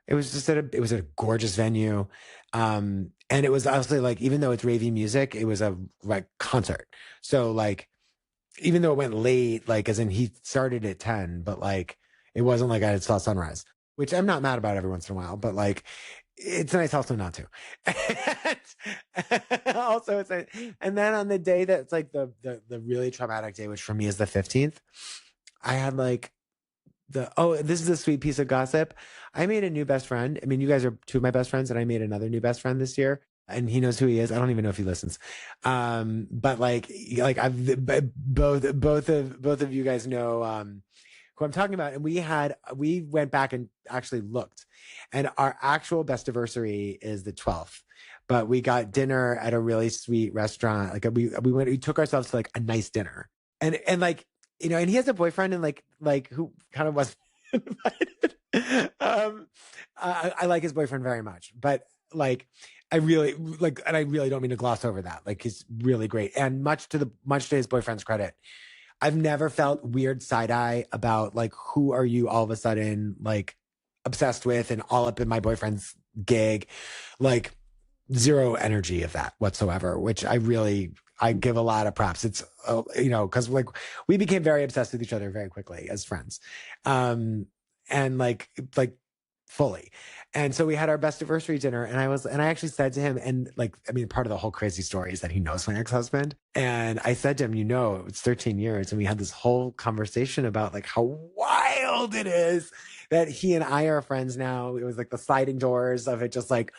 It was just it was a gorgeous venue, and it was honestly like, even though it's ravey music, it was a like concert, so like, even though it went late, like as in he started at 10, but like it wasn't like I saw sunrise, which I'm not mad about every once in a while, but like it's nice also not to. And also and then on the day that's like the really traumatic day, which for me is the 15th, I had like this is a sweet piece of gossip. I made a new best friend. I mean, you guys are two of my best friends, and I made another new best friend this year. And he knows who he is. I don't even know if he listens. But like both of you guys know, who I'm talking about. And we went back and actually looked, and our actual best anniversary is the 12th, but we got dinner at a really sweet restaurant. Like we took ourselves to like a nice dinner, and like, and he has a boyfriend, and like who kind of was invited. I like his boyfriend very much, but like, I really like, and I really don't mean to gloss over that. Like, he's really great, and much to his boyfriend's credit, I've never felt weird side eye about like, who are you all of a sudden like obsessed with and all up in my boyfriend's gig, like zero energy of that whatsoever, which I give a lot of props. It's, cause like we became very obsessed with each other very quickly as friends. And like fully. And so we had our best anniversary dinner, and I actually said to him, and like, I mean, part of the whole crazy story is that he knows my ex-husband. And I said to him, it's 13 years. And we had this whole conversation about like how wild it is that he and I are friends now. It was like the sliding doors of it, just like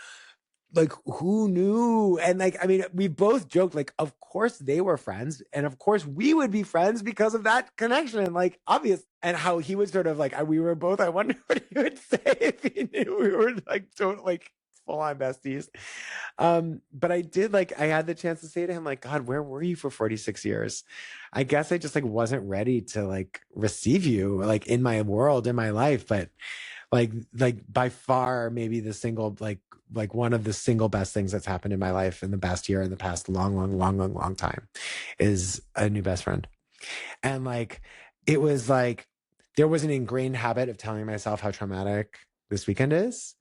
who knew? And like, I mean, we both joked, like, of course they were friends, and of course we would be friends because of that connection, like obvious. And how he would sort of like, we were both, I wonder what he would say if he knew we were like full on besties. But I had the chance to say to him, like, God, where were you for 46 years? I guess I just like wasn't ready to like receive you like in my world, in my life. But like by far, maybe the single like one of the single best things that's happened in my life in the past year, in the past long time, is a new best friend. And like, it was like, there was an ingrained habit of telling myself how traumatic this weekend is.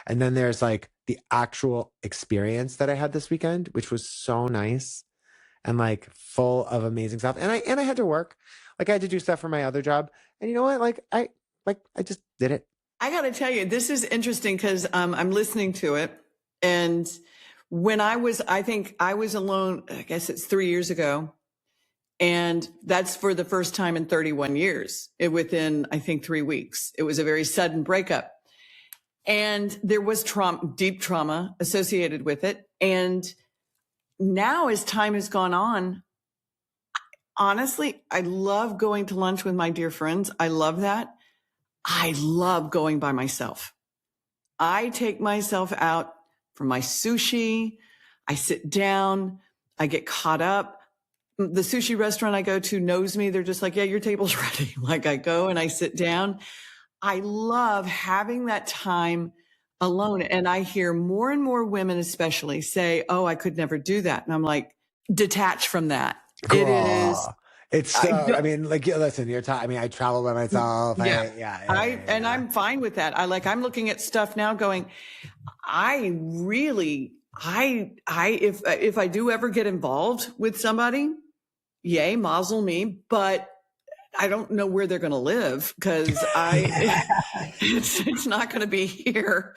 And then there's like the actual experience that I had this weekend, which was so nice and like full of amazing stuff. And I had to work. Like, I had to do stuff for my other job. And you know what? I just did it. I got to tell you, this is interesting because I'm listening to it. And I think I was alone, I guess it's 3 years ago. And that's for the first time in 31 years, within, I think, 3 weeks. It was a very sudden breakup. And there was deep trauma associated with it. And now, as time has gone on, honestly, I love going to lunch with my dear friends. I love that. I love going by myself. I take myself out for my sushi. I sit down. I get caught up. The sushi restaurant I go to knows me. They're just like, yeah, your table's ready. Like I go and I sit down. I love having that time alone. And I hear more and more women, especially, say, oh, I could never do that. And I'm like, detach from that. It is. It's so, I mean, like, listen, you're I mean, I travel by myself. Yeah. And I'm fine with that. I'm looking at stuff now going, if I do ever get involved with somebody, yay, mazel me, but I don't know where they're going to live because it's not going to be here.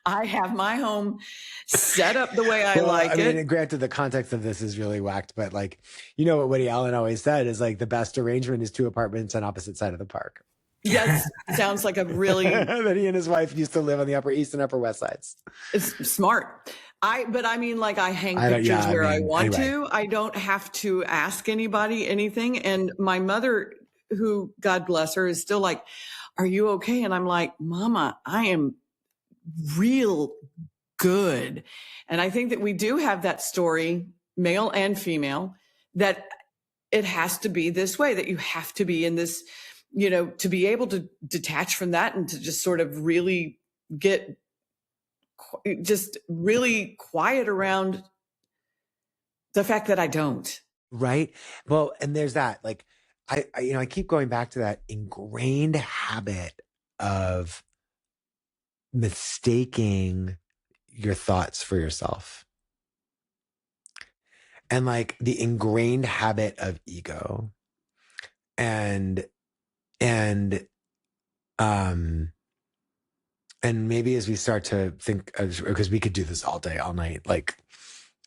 I have my home set up the way I like it. I mean, granted, the context of this is really whacked, but like, you know what Woody Allen always said is like the best arrangement is 2 apartments on opposite side of the park. Yes, sounds like a really that he and his wife used to live on the Upper East and Upper West sides. It's smart. But I mean, like I hang pictures where I want to. I don't have to ask anybody anything. And my mother, who God bless her, is still like, "Are you okay?" And I'm like, "Mama, I am real good." And I think that we do have that story, male and female, that it has to be this way, that you have to be in this, to be able to detach from that and to just sort of really get just really quiet around the fact that I don't. Right. Well, and there's that, like, I keep going back to that ingrained habit of mistaking your thoughts for yourself. And like the ingrained habit of ego and maybe as we start to think of, because we could do this all day, all night, like,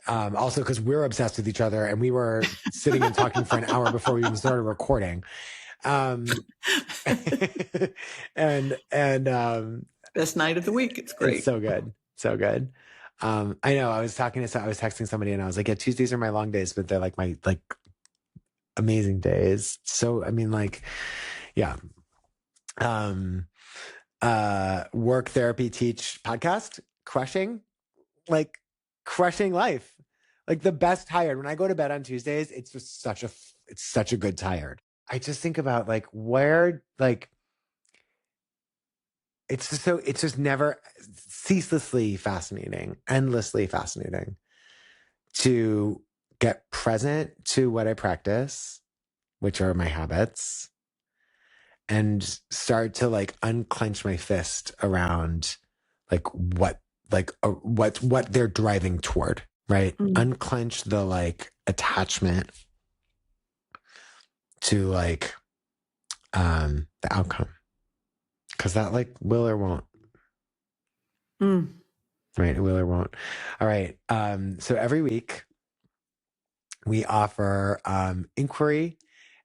also because we're obsessed with each other and we were sitting and talking for an hour before we even started recording. Best night of the week. It's great. It's so good. So good. I know I was texting somebody and I was like, yeah, Tuesdays are my long days, but they're like my, like, amazing days. So, I mean, like, yeah. Work, therapy, teach, podcast, crushing life. Like the best tired. When I go to bed on Tuesdays, it's just such a good tired. I just think about like where, like, it's just never ceaselessly fascinating, endlessly fascinating to get present to what I practice, which are my habits, and start to like unclench my fist around like what they're driving toward, right? Mm-hmm. Unclench the like attachment to like the outcome, because that like will or won't. Right, it will or won't. All right. So every week we offer inquiry,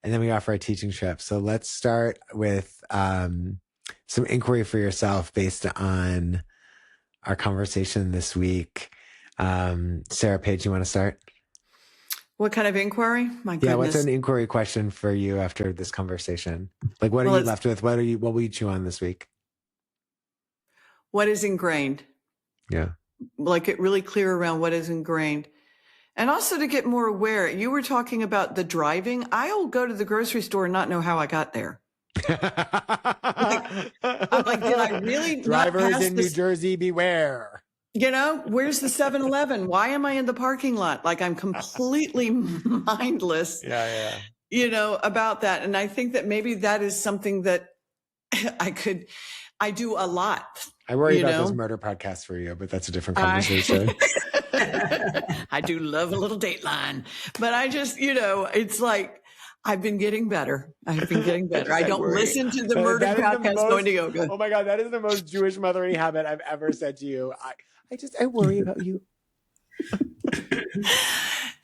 and then we offer a teaching trip. So let's start with some inquiry for yourself based on our conversation this week. Sarah Page, you want to start? What kind of inquiry? My goodness. Yeah, what's an inquiry question for you after this conversation? Like, what are you left with? What will you chew on this week? What is ingrained? Yeah. Like, get really clear around what is ingrained. And also to get more aware. You were talking about the driving. I'll go to the grocery store and not know how I got there. I'm like, did I really? Drivers in New Jersey, beware. Where's the 7-Eleven? Why am I in the parking lot? Like, I'm completely mindless. Yeah. About that. And I think that maybe that is something that I do a lot. I worry about those murder podcasts for you, but that's a different conversation. I do love a little Dateline, but I just, it's like, I've been getting better. I don't listen to the murder podcast going to yoga. Oh my God, that is the most Jewish mothering habit I've ever said to you. I worry about you.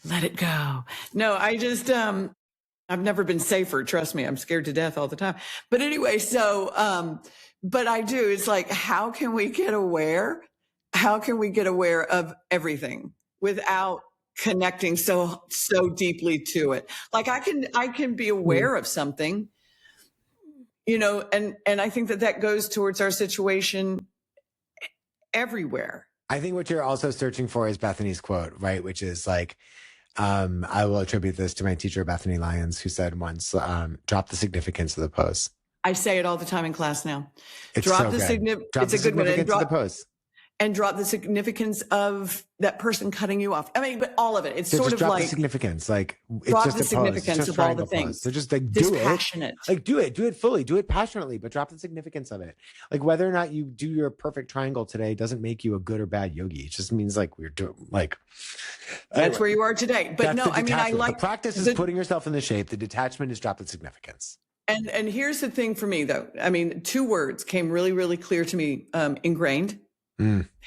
Let it go. No, I just, I've never been safer. Trust me. I'm scared to death all the time. But anyway, so, but I do. It's like, how can we get aware? How can we get aware of everything without connecting so deeply to it? Like I can be aware of something, and I think that goes towards our situation everywhere. I think what you're also searching for is Bethany's quote, right? Which is like, I will attribute this to my teacher, Bethany Lyons, who said once, drop the significance of the pose. I say it all the time in class now. It's so good. Drop the significance of the pose. And drop the significance of that person cutting you off. I mean, but all of it. It's sort of drop like the significance. Like it's drop just the a pose. significance It's just of all the pose. things. So just like do Dispassionate. it. Like do it fully, do it passionately, but drop the significance of it. Like whether or not you do your perfect triangle today doesn't make you a good or bad yogi. It just means like we're doing like that's where you are today. But no, I mean, I like the practice is putting yourself in the shape. The detachment is drop the significance. And here's the thing for me though. I mean, 2 words came really, really clear to me: ingrained.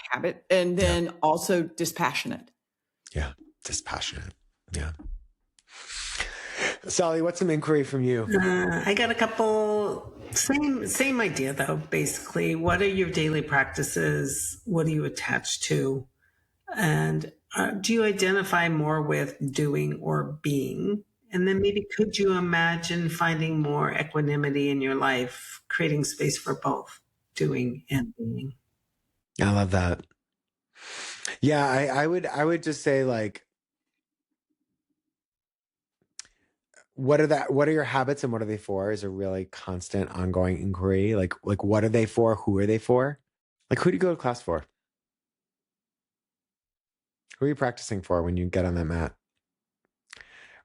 Habit, and then also dispassionate. Yeah, dispassionate. Yeah. Sally, what's some inquiry from you? I got a couple. Same idea though. Basically, what are your daily practices? What are you attached to? And do you identify more with doing or being? And then maybe could you imagine finding more equanimity in your life, creating space for both doing and being? I love that. Yeah, I would just say like, what are your habits and what are they for is a really constant ongoing inquiry. Like what are they for? Who are they for? Like who do you go to class for? Who are you practicing for when you get on that mat?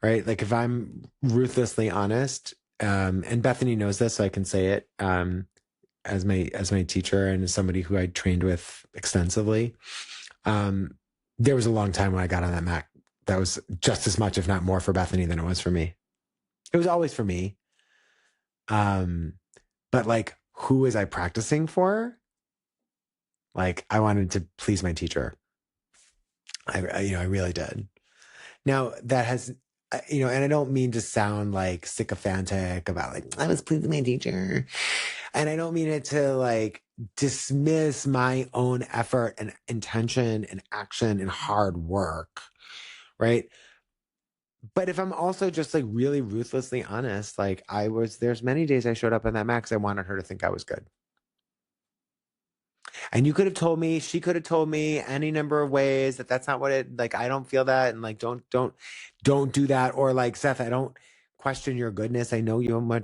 Right? Like if I'm ruthlessly honest, and Bethany knows this, so I can say it, as my teacher and as somebody who I trained with extensively. There was a long time when I got on that mat that was just as much, if not more, for Bethany than it was for me. It was always for me. But like, who was I practicing for? Like, I wanted to please my teacher. I really did. Now that has, and I don't mean to sound like sycophantic about like, I was pleasing my teacher. And I don't mean it to like dismiss my own effort and intention and action and hard work. Right. But if I'm also just like really ruthlessly honest, like there's many days I showed up on that mat because I wanted her to think I was good. And you could have told me, she could have told me any number of ways that that's not what it, like, I don't feel that. And like, don't do that. Or like, Seth, I don't question your goodness. I know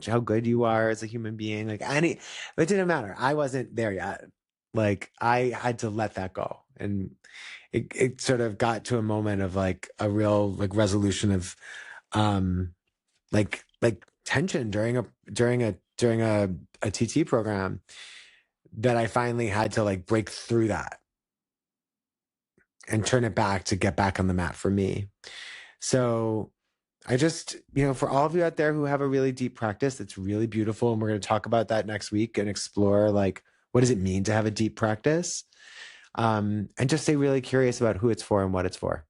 how good you are as a human being. Like it didn't matter. I wasn't there yet. Like I had to let that go. And it sort of got to a moment of like a real like resolution of, like tension during a TT program that I finally had to like break through that and turn it back to get back on the mat for me. So I just, for all of you out there who have a really deep practice, it's really beautiful. And we're going to talk about that next week and explore like, what does it mean to have a deep practice? And just stay really curious about who it's for and what it's for.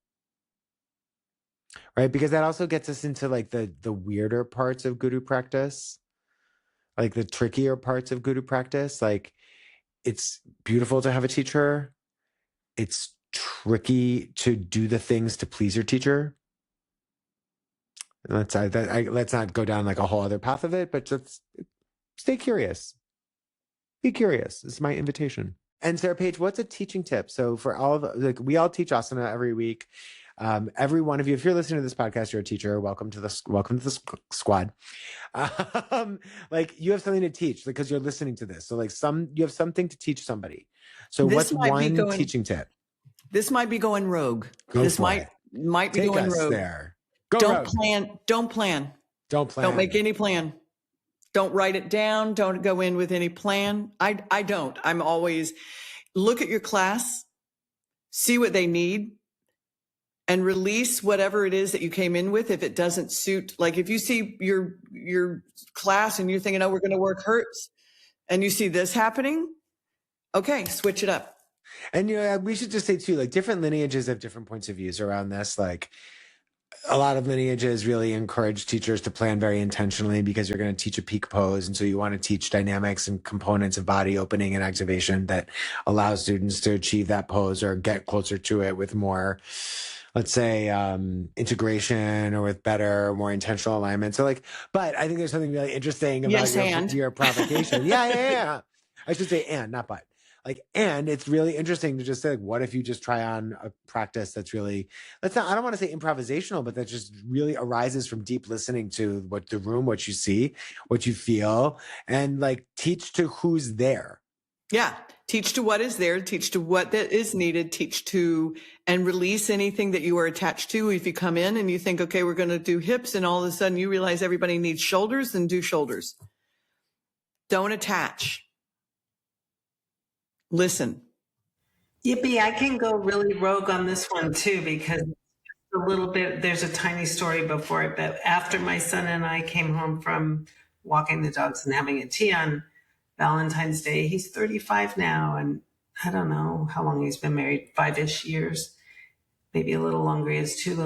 Right? Because that also gets us into like the weirder parts of guru practice, like the trickier parts of guru practice. Like it's beautiful to have a teacher. It's tricky to do the things to please your teacher. Let's not go down like a whole other path of it, but just stay curious. Be curious. This is my invitation. And Sarah Paige, what's a teaching tip? So for all of like, we all teach asana every week. Every one of you, if you're listening to this podcast, you're a teacher. Welcome to the squad. Like you have something to teach because you're listening to this. So like you have something to teach somebody. So what's one teaching tip? This might be going rogue. This might be going rogue. There. Don't plan. Don't make any plan. Don't write it down. Don't go in with any plan. I don't. I'm always look at your class, see what they need, and release whatever it is that you came in with if it doesn't suit. Like if you see your class and you're thinking, oh, we're going to work hurts, and you see this happening, okay, switch it up. And we should just say too, like different lineages have different points of views around this. Like a lot of lineages really encourage teachers to plan very intentionally because you're going to teach a peak pose. And so you want to teach dynamics and components of body opening and activation that allow students to achieve that pose or get closer to it with more let's say, integration or with better, more intentional alignment. So like, but I think there's something really interesting about Yes, and. your provocation. Yeah. I should say and, not but. Like, and it's really interesting to just say, like, what if you just try on a practice that's really, let's not, I don't want to say improvisational, but that just really arises from deep listening to what the room, what you see, what you feel, and like teach to who's there. Yeah. Teach to what is there, teach to what that is needed, teach to and release anything that you are attached to. If you come in and you think, okay, we're going to do hips, and all of a sudden you realize everybody needs shoulders, then do shoulders. Don't attach. Listen. Yippee, I can go really rogue on this one too, because a little bit, there's a tiny story before it, but after my son and I came home from walking the dogs and having a tea on Valentine's Day, he's 35 now, and I don't know how long he's been married, 5-ish years, maybe a little longer. He has two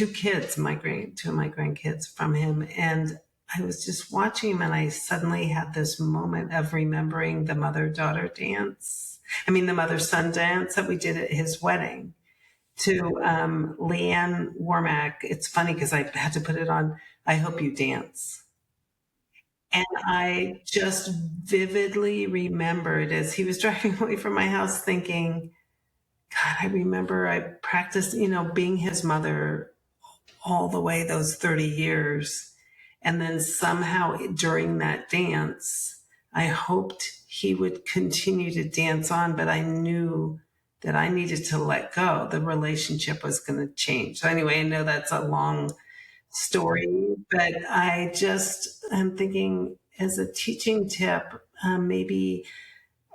kids, two of my grandkids from him. And I was just watching him, and I suddenly had this moment of remembering the mother-daughter dance. I mean, the mother-son dance that we did at his wedding to Leanne Warmack. It's funny because I had to put it on, I Hope You Dance. And I just vividly remembered as he was driving away from my house thinking, God, I remember I practiced, being his mother all the way those 30 years. And then somehow during that dance, I hoped he would continue to dance on, but I knew that I needed to let go. The relationship was going to change. So anyway, I know that's a long story, but I'm thinking as a teaching tip, maybe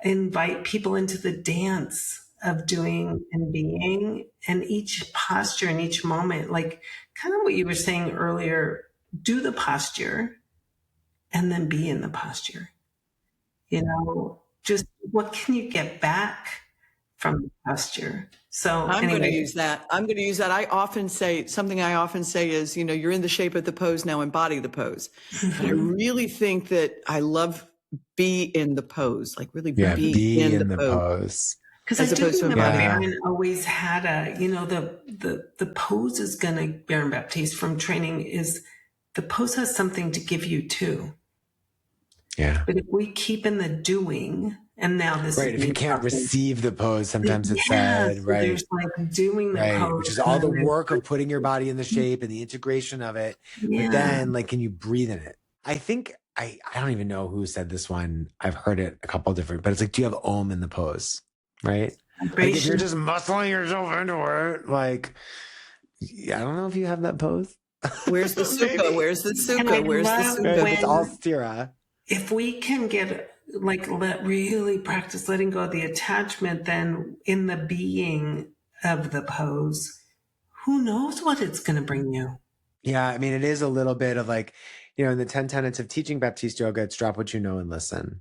invite people into the dance of doing and being, and each posture and each moment, like kind of what you were saying earlier, do the posture and then be in the posture. Just what can you get back from the posture? So I'm going to anyway, use that. I often say is, you're in the shape of the pose, now embody the pose. And I really think that I love be in the pose, like really be in the pose. Because as I do opposed to remember embody. Baron always had the pose is going to, Baron Baptiste from training, is the pose has something to give you too. Yeah. But if we keep in the doing, and now this right, is if you can't receive the pose, sometimes it's said, so right? There's like doing the pose, which is all the work of putting your body in the shape and the integration of it. Yeah. But then, like, can you breathe in it? I think I don't even know who said this one. I've heard it a couple different, but it's like, do you have Om in the pose? Right? Like if you're just muscling yourself into it, like, I don't know if you have that pose. Where's the Sukha? Where's the Sukha? Where's the Sukha? It's all stira. If we can get really practice letting go of the attachment, then in the being of the pose, who knows what it's going to bring you? Yeah, I mean, it is a little bit of like, in the 10 tenets of teaching Baptiste yoga, it's drop what you know and listen.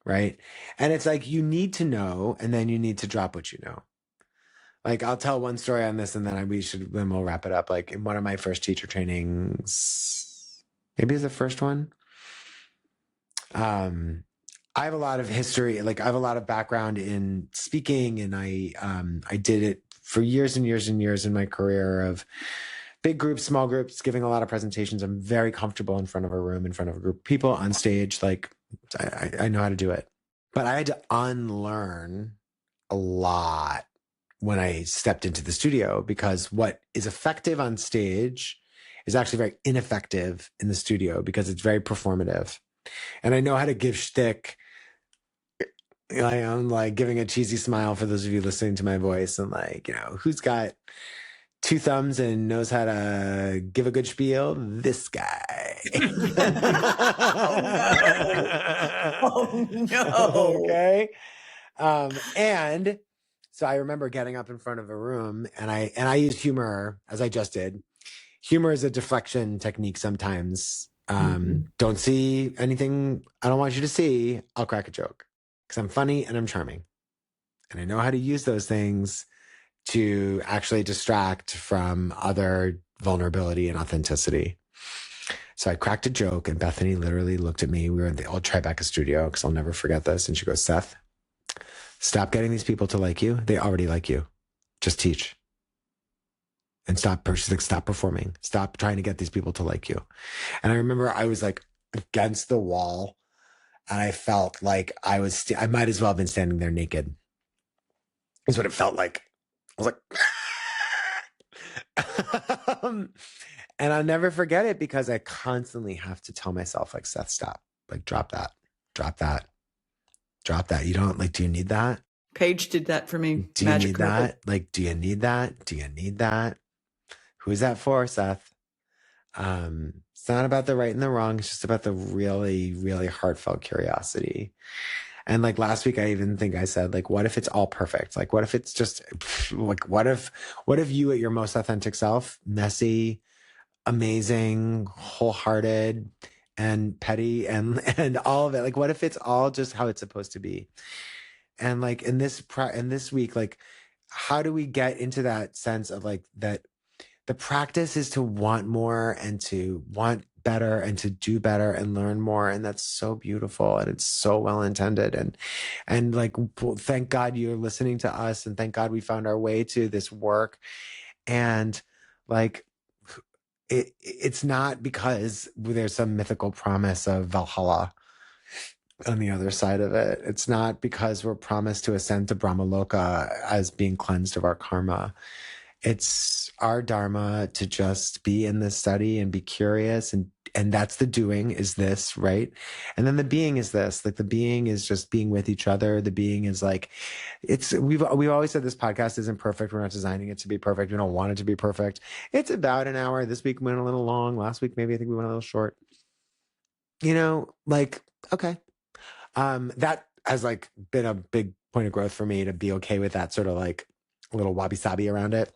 Right. And it's like, you need to know, and then you need to drop what you know. Like, I'll tell one story on this and then then we'll wrap it up. Like in one of my first teacher trainings, maybe it's the first one. I have a lot of history, like I have a lot of background in speaking, and I did it for years and years and years in my career of big groups, small groups, giving a lot of presentations. I'm very comfortable in front of a room, in front of a group of people on stage. Like I know how to do it, but I had to unlearn a lot when I stepped into the studio, because what is effective on stage is actually very ineffective in the studio because it's very performative. And I know how to give shtick. I am like giving a cheesy smile for those of you listening to my voice, and like, who's got two thumbs and knows how to give a good spiel? This guy. Oh no. Okay. And so I remember getting up in front of a room, and I used humor, as I just did. Humor is a deflection technique sometimes. Don't see anything I don't want you to see, I'll crack a joke. Because I'm funny and I'm charming. And I know how to use those things to actually distract from other vulnerability and authenticity. So I cracked a joke, and Bethany literally looked at me. We were in the old Tribeca studio, because I'll never forget this. And she goes, Seth, stop getting these people to like you. They already like you. Just teach. and she's like, stop performing, stop trying to get these people to like you. And I remember I was like against the wall, and I felt like I might as well have been standing there naked, is what it felt like. I was like, and I'll never forget it, because I constantly have to tell myself, like, Seth, stop, like, drop that, drop that, drop that. You don't, like, do you need that? Paige did that for me. Do you Magic need carpet. that? Like, do you need that? Do you need that? Who's that for, Seth? It's not about the right and the wrong. It's just about the really, really heartfelt curiosity. And like last week, I even think I said, like, what if it's all perfect? Like, what if it's just like, what if you at your most authentic self, messy, amazing, wholehearted, and petty, and all of it? Like, what if it's all just how it's supposed to be? And like in this week, like, how do we get into that sense of like that? The practice is to want more and to want better and to do better and learn more. And that's so beautiful. And it's so well intended. And like, thank God you're listening to us. And thank God we found our way to this work. And like, it's not because there's some mythical promise of Valhalla on the other side of it. It's not because we're promised to ascend to Brahmaloka as being cleansed of our karma. It's our dharma to just be in this study and be curious, and that's the doing, is this, right? And then the being is this. Like, the being is just being with each other. The being is like, we've always said this podcast isn't perfect. We're not designing it to be perfect. We don't want it to be perfect. It's about an hour. This week went a little long. Last week maybe I think we went a little short. Like, okay. That has like been a big point of growth for me, to be okay with that sort of like a little wabi-sabi around it.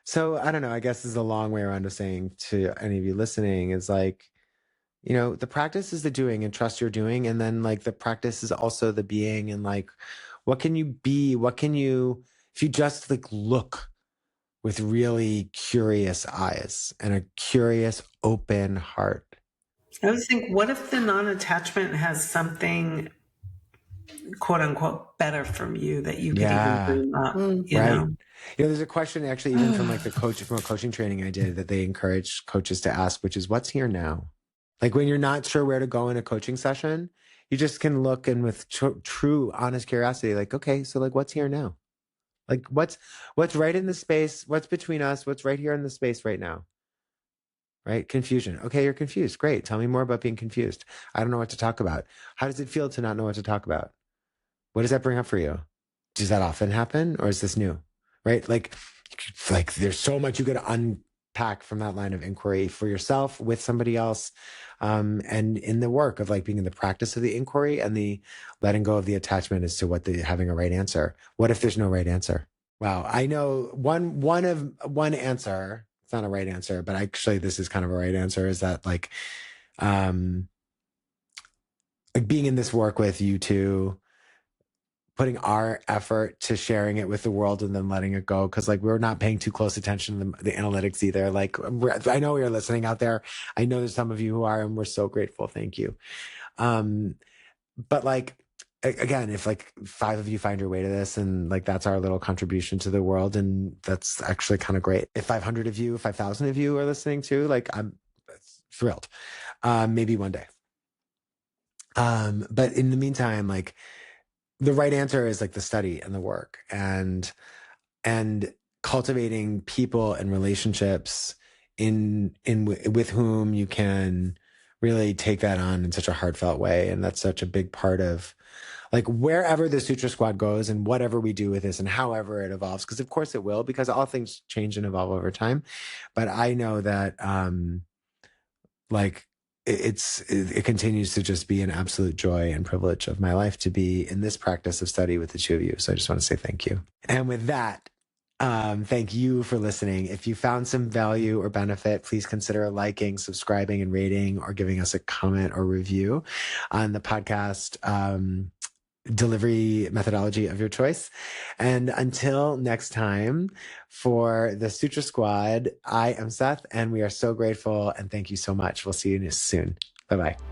So I don't know, I guess this is a long way around of saying to any of you listening is like, the practice is the doing, and trust your doing. And then like the practice is also the being, and like, what can you be? If you just like look with really curious eyes and a curious, open heart. I was thinking, what if the non-attachment has something, quote unquote, better from you that you could even dream up, Right. There's a question actually, even from like from a coaching training I did, that they encourage coaches to ask, which is, what's here now? Like, when you're not sure where to go in a coaching session, you just can look, and with true, honest curiosity, like, okay, so like, what's here now? Like, what's right in the space? What's between us? What's right here in the space right now? Right? Confusion. Okay, you're confused. Great. Tell me more about being confused. I don't know what to talk about. How does it feel to not know what to talk about? What does that bring up for you? Does that often happen, or is this new? Right? Like there's so much you could unpack from that line of inquiry for yourself, with somebody else, and in the work of like being in the practice of the inquiry and the letting go of the attachment as to having a right answer. What if there's no right answer? Wow. I know one answer. It's not a right answer, but actually this is kind of a right answer, is that like being in this work with you two, putting our effort to sharing it with the world and then letting it go. Cause like, we're not paying too close attention to the analytics either. Like, I know you're listening out there. I know there's some of you who are, and we're so grateful. Thank you. But like, again, if like 5 of you find your way to this, and like, that's our little contribution to the world. And that's actually kind of great. If 500 of you, 5,000 of you are listening too, like, I'm thrilled. Maybe one day. But in the meantime, like, the right answer is like the study and the work, and cultivating people and relationships with whom you can really take that on in such a heartfelt way. And that's such a big part of like wherever the Sutra Squad goes, and whatever we do with this, and however it evolves, because of course it will, because all things change and evolve over time. But I know that like it continues to just be an absolute joy and privilege of my life to be in this practice of study with the two of you. So I just want to say thank you. And with that, thank you for listening. If you found some value or benefit, please consider liking, subscribing, and rating, or giving us a comment or review on the podcast delivery methodology of your choice. And until next time, for the Sutra Squad, I am Seth, and we are so grateful, and thank you so much. We'll see you soon. Bye-bye.